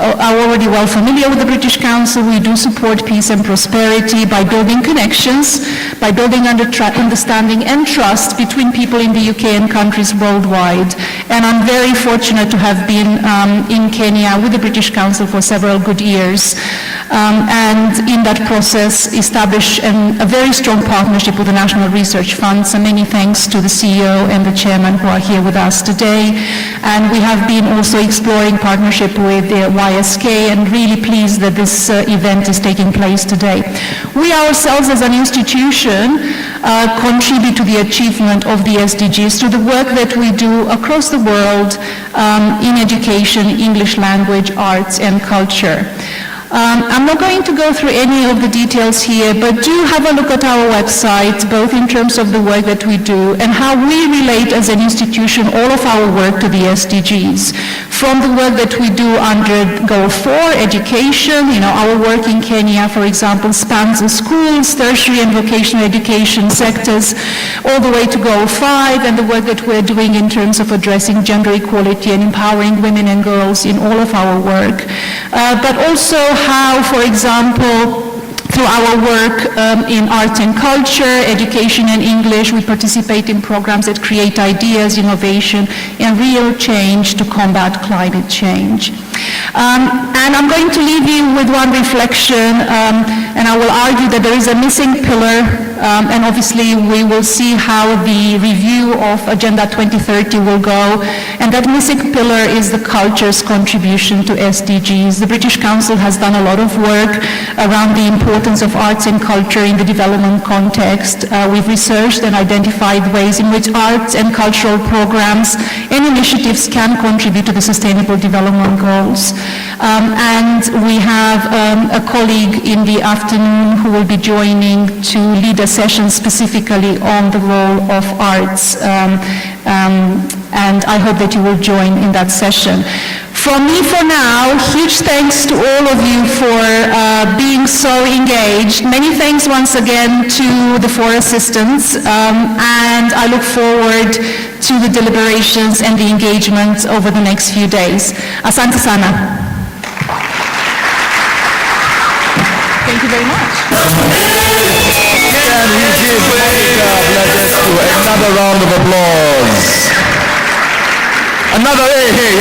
are already well familiar with the British Council. We do support peace and prosperity by building connections, by building understanding and trust between people in the UK and countries worldwide. And I'm very fortunate to have been in Kenya with the British Council for several good years, and in that process establish a very strong partnership with the National Research Fund. So many thanks to the CEO and the chairman who are here with us today. And we have been also exploring partnership with the YSK, and really pleased that this event is taking place today. We ourselves as an institution contribute to the achievement of the SDGs through the work that we do across the world in education, English language, arts and culture. I'm not going to go through any of the details here, but do have a look at our website, both in terms of the work that we do and how we relate as an institution all of our work to the SDGs. From the work that we do under Goal 4, education, our work in Kenya, for example, spans the schools, tertiary and vocational education sectors, all the way to Goal 5, and the work that we're doing in terms of addressing gender equality and empowering women and girls in all of our work. But also how, for example, through our work in art and culture, education and English, we participate in programs that create ideas, innovation, and real change to combat climate change. And I'm going to leave you with one reflection, and I will argue that there is a missing pillar, and obviously we will see how the review of Agenda 2030 will go, and that missing pillar is the culture's contribution to SDGs. The British Council has done a lot of work around the importance of arts and culture in the development context. We've researched and identified ways in which arts and cultural programs and initiatives can contribute to the Sustainable Development Goals. And we have a colleague in the afternoon who will be joining to lead a session specifically on the role of arts. And I hope that you will join in that session. From me for now, huge thanks to all of you for being so engaged. Many thanks once again to the 4 assistants, and I look forward to the deliberations and the engagement over the next few days. Asante sana. Thank you very much. Can we give Monica Bladescu another round of applause? Another, hey,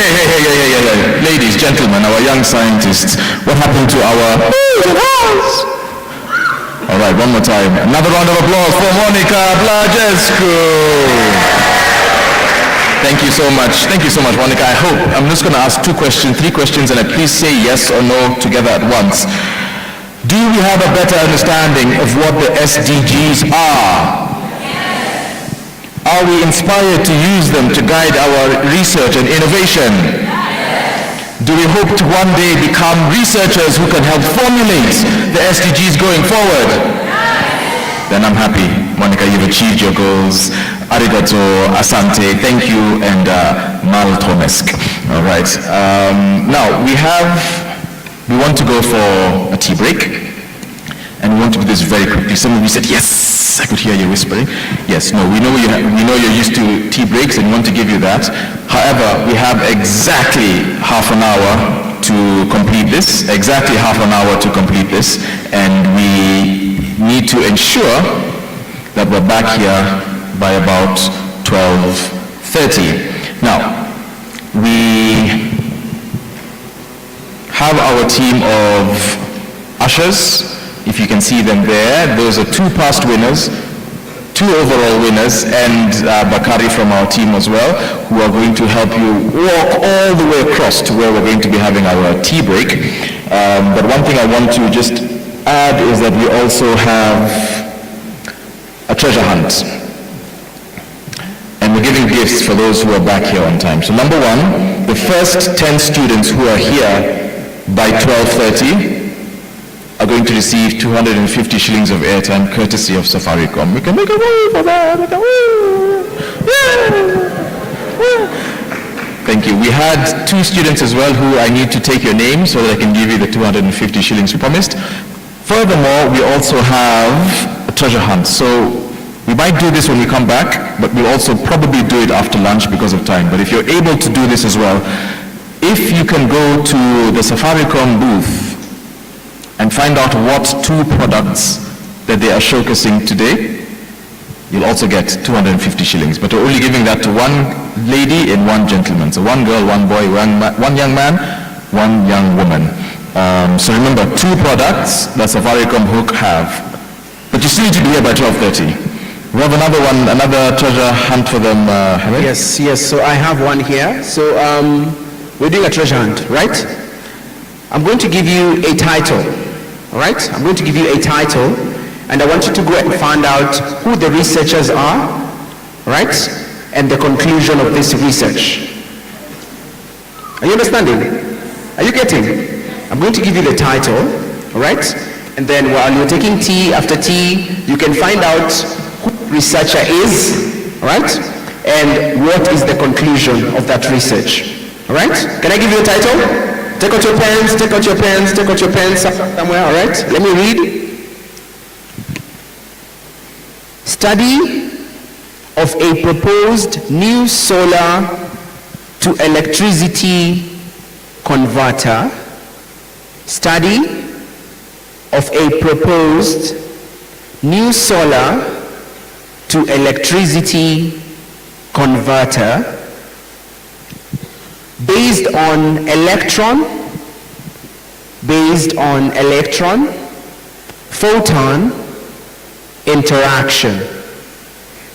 ladies, gentlemen, our young scientists, what happened to our house? All right, one more time. Another round of applause for Monica Bladescu. Thank you so much. Thank you so much, Monica. I hope, I'm just going to ask 3 questions, and please say yes or no together at once. Do we have a better understanding of what the SDGs are? Are we inspired to use them to guide our research and innovation? Do we hope to one day become researchers who can help formulate the SDGs going forward? Then I'm happy. Monica, you've achieved your goals. Arigato, asante, thank you, and mal tomesk. All right. Now, we want to go for a tea break. And we want to do this very quickly. Some of you said, yes, I could hear you whispering. Yes, no, we know you're used to tea breaks and we want to give you that. However, we have exactly half an hour to complete this, and we need to ensure that we're back here by about 12:30. Now, we have our team of ushers. If you can see them there, those are 2 past winners, 2 overall winners, and Bakari from our team as well, who are going to help you walk all the way across to where we're going to be having our tea break. But one thing I want to just add is that we also have a treasure hunt. And we're giving gifts for those who are back here on time. So number 1, the first 10 students who are here by 12:30 are going to receive 250 shillings of airtime courtesy of Safaricom. We can make a woo for that. Thank you. We had 2 students as well who I need to take your names so that I can give you the 250 shillings promised. Furthermore, we also have a treasure hunt. So we might do this when we come back, but we'll also probably do it after lunch because of time. But if you're able to do this as well, if you can go to the Safaricom booth and find out what 2 products that they are showcasing today, you'll also get 250 shillings. But we're only giving that to 1 lady and 1 gentleman. So 1 girl, 1 boy, 1 young man, 1 young woman. So remember, 2 products that Safaricom Hook have. But you still need to be here by 12:30. We have another one, another treasure hunt for them. Yes. So I have one here. So we're doing a treasure hunt, right? I'm going to give you a title. All right? I'm going to give you a title, and I want you to go and find out who the researchers are, right? And the conclusion of this research. Are you understanding? Are you getting? I'm going to give you the title, all right? And then while you're taking tea after tea, you can find out who the researcher is, all right? And what is the conclusion of that research, all right? Can I give you the title? Take out your pens, take out your pens, take out your pens somewhere, all right? Let me read. Study of a proposed new solar to electricity converter. Study of a proposed new solar to electricity converter based on electron photon interaction.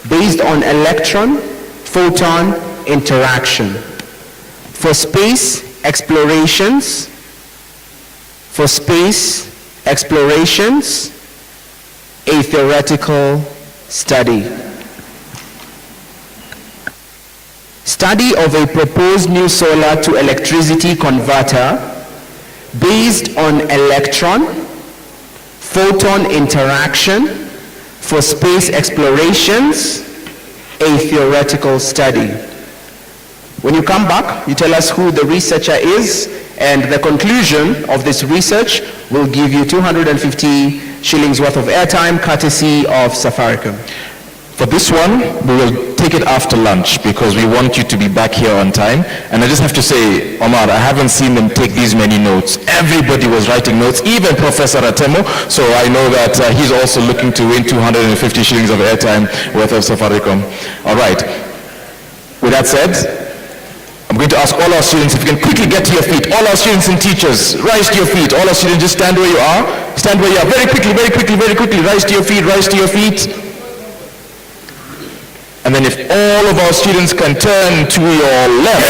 Based on electron photon interaction for space explorations, a theoretical study. Study of a proposed new solar to electricity converter based on electron photon interaction for space explorations, a theoretical study. When you come back, you tell us who the researcher is, and the conclusion of this research will give you 250 shillings worth of airtime, courtesy of Safaricom. For this one, we will take it after lunch because we want you to be back here on time. And I just have to say, Omar, I haven't seen them take these many notes. Everybody was writing notes, even Professor Atemo. So I know that he's also looking to win 250 shillings of airtime worth of Safaricom. All right. With that said, I'm going to ask all our students if you can quickly get to your feet. All our students and teachers, rise to your feet. All our students, just stand where you are. Stand where you are. Very quickly, very quickly, very quickly. Rise to your feet, rise to your feet. And then if all of our students can turn to your left.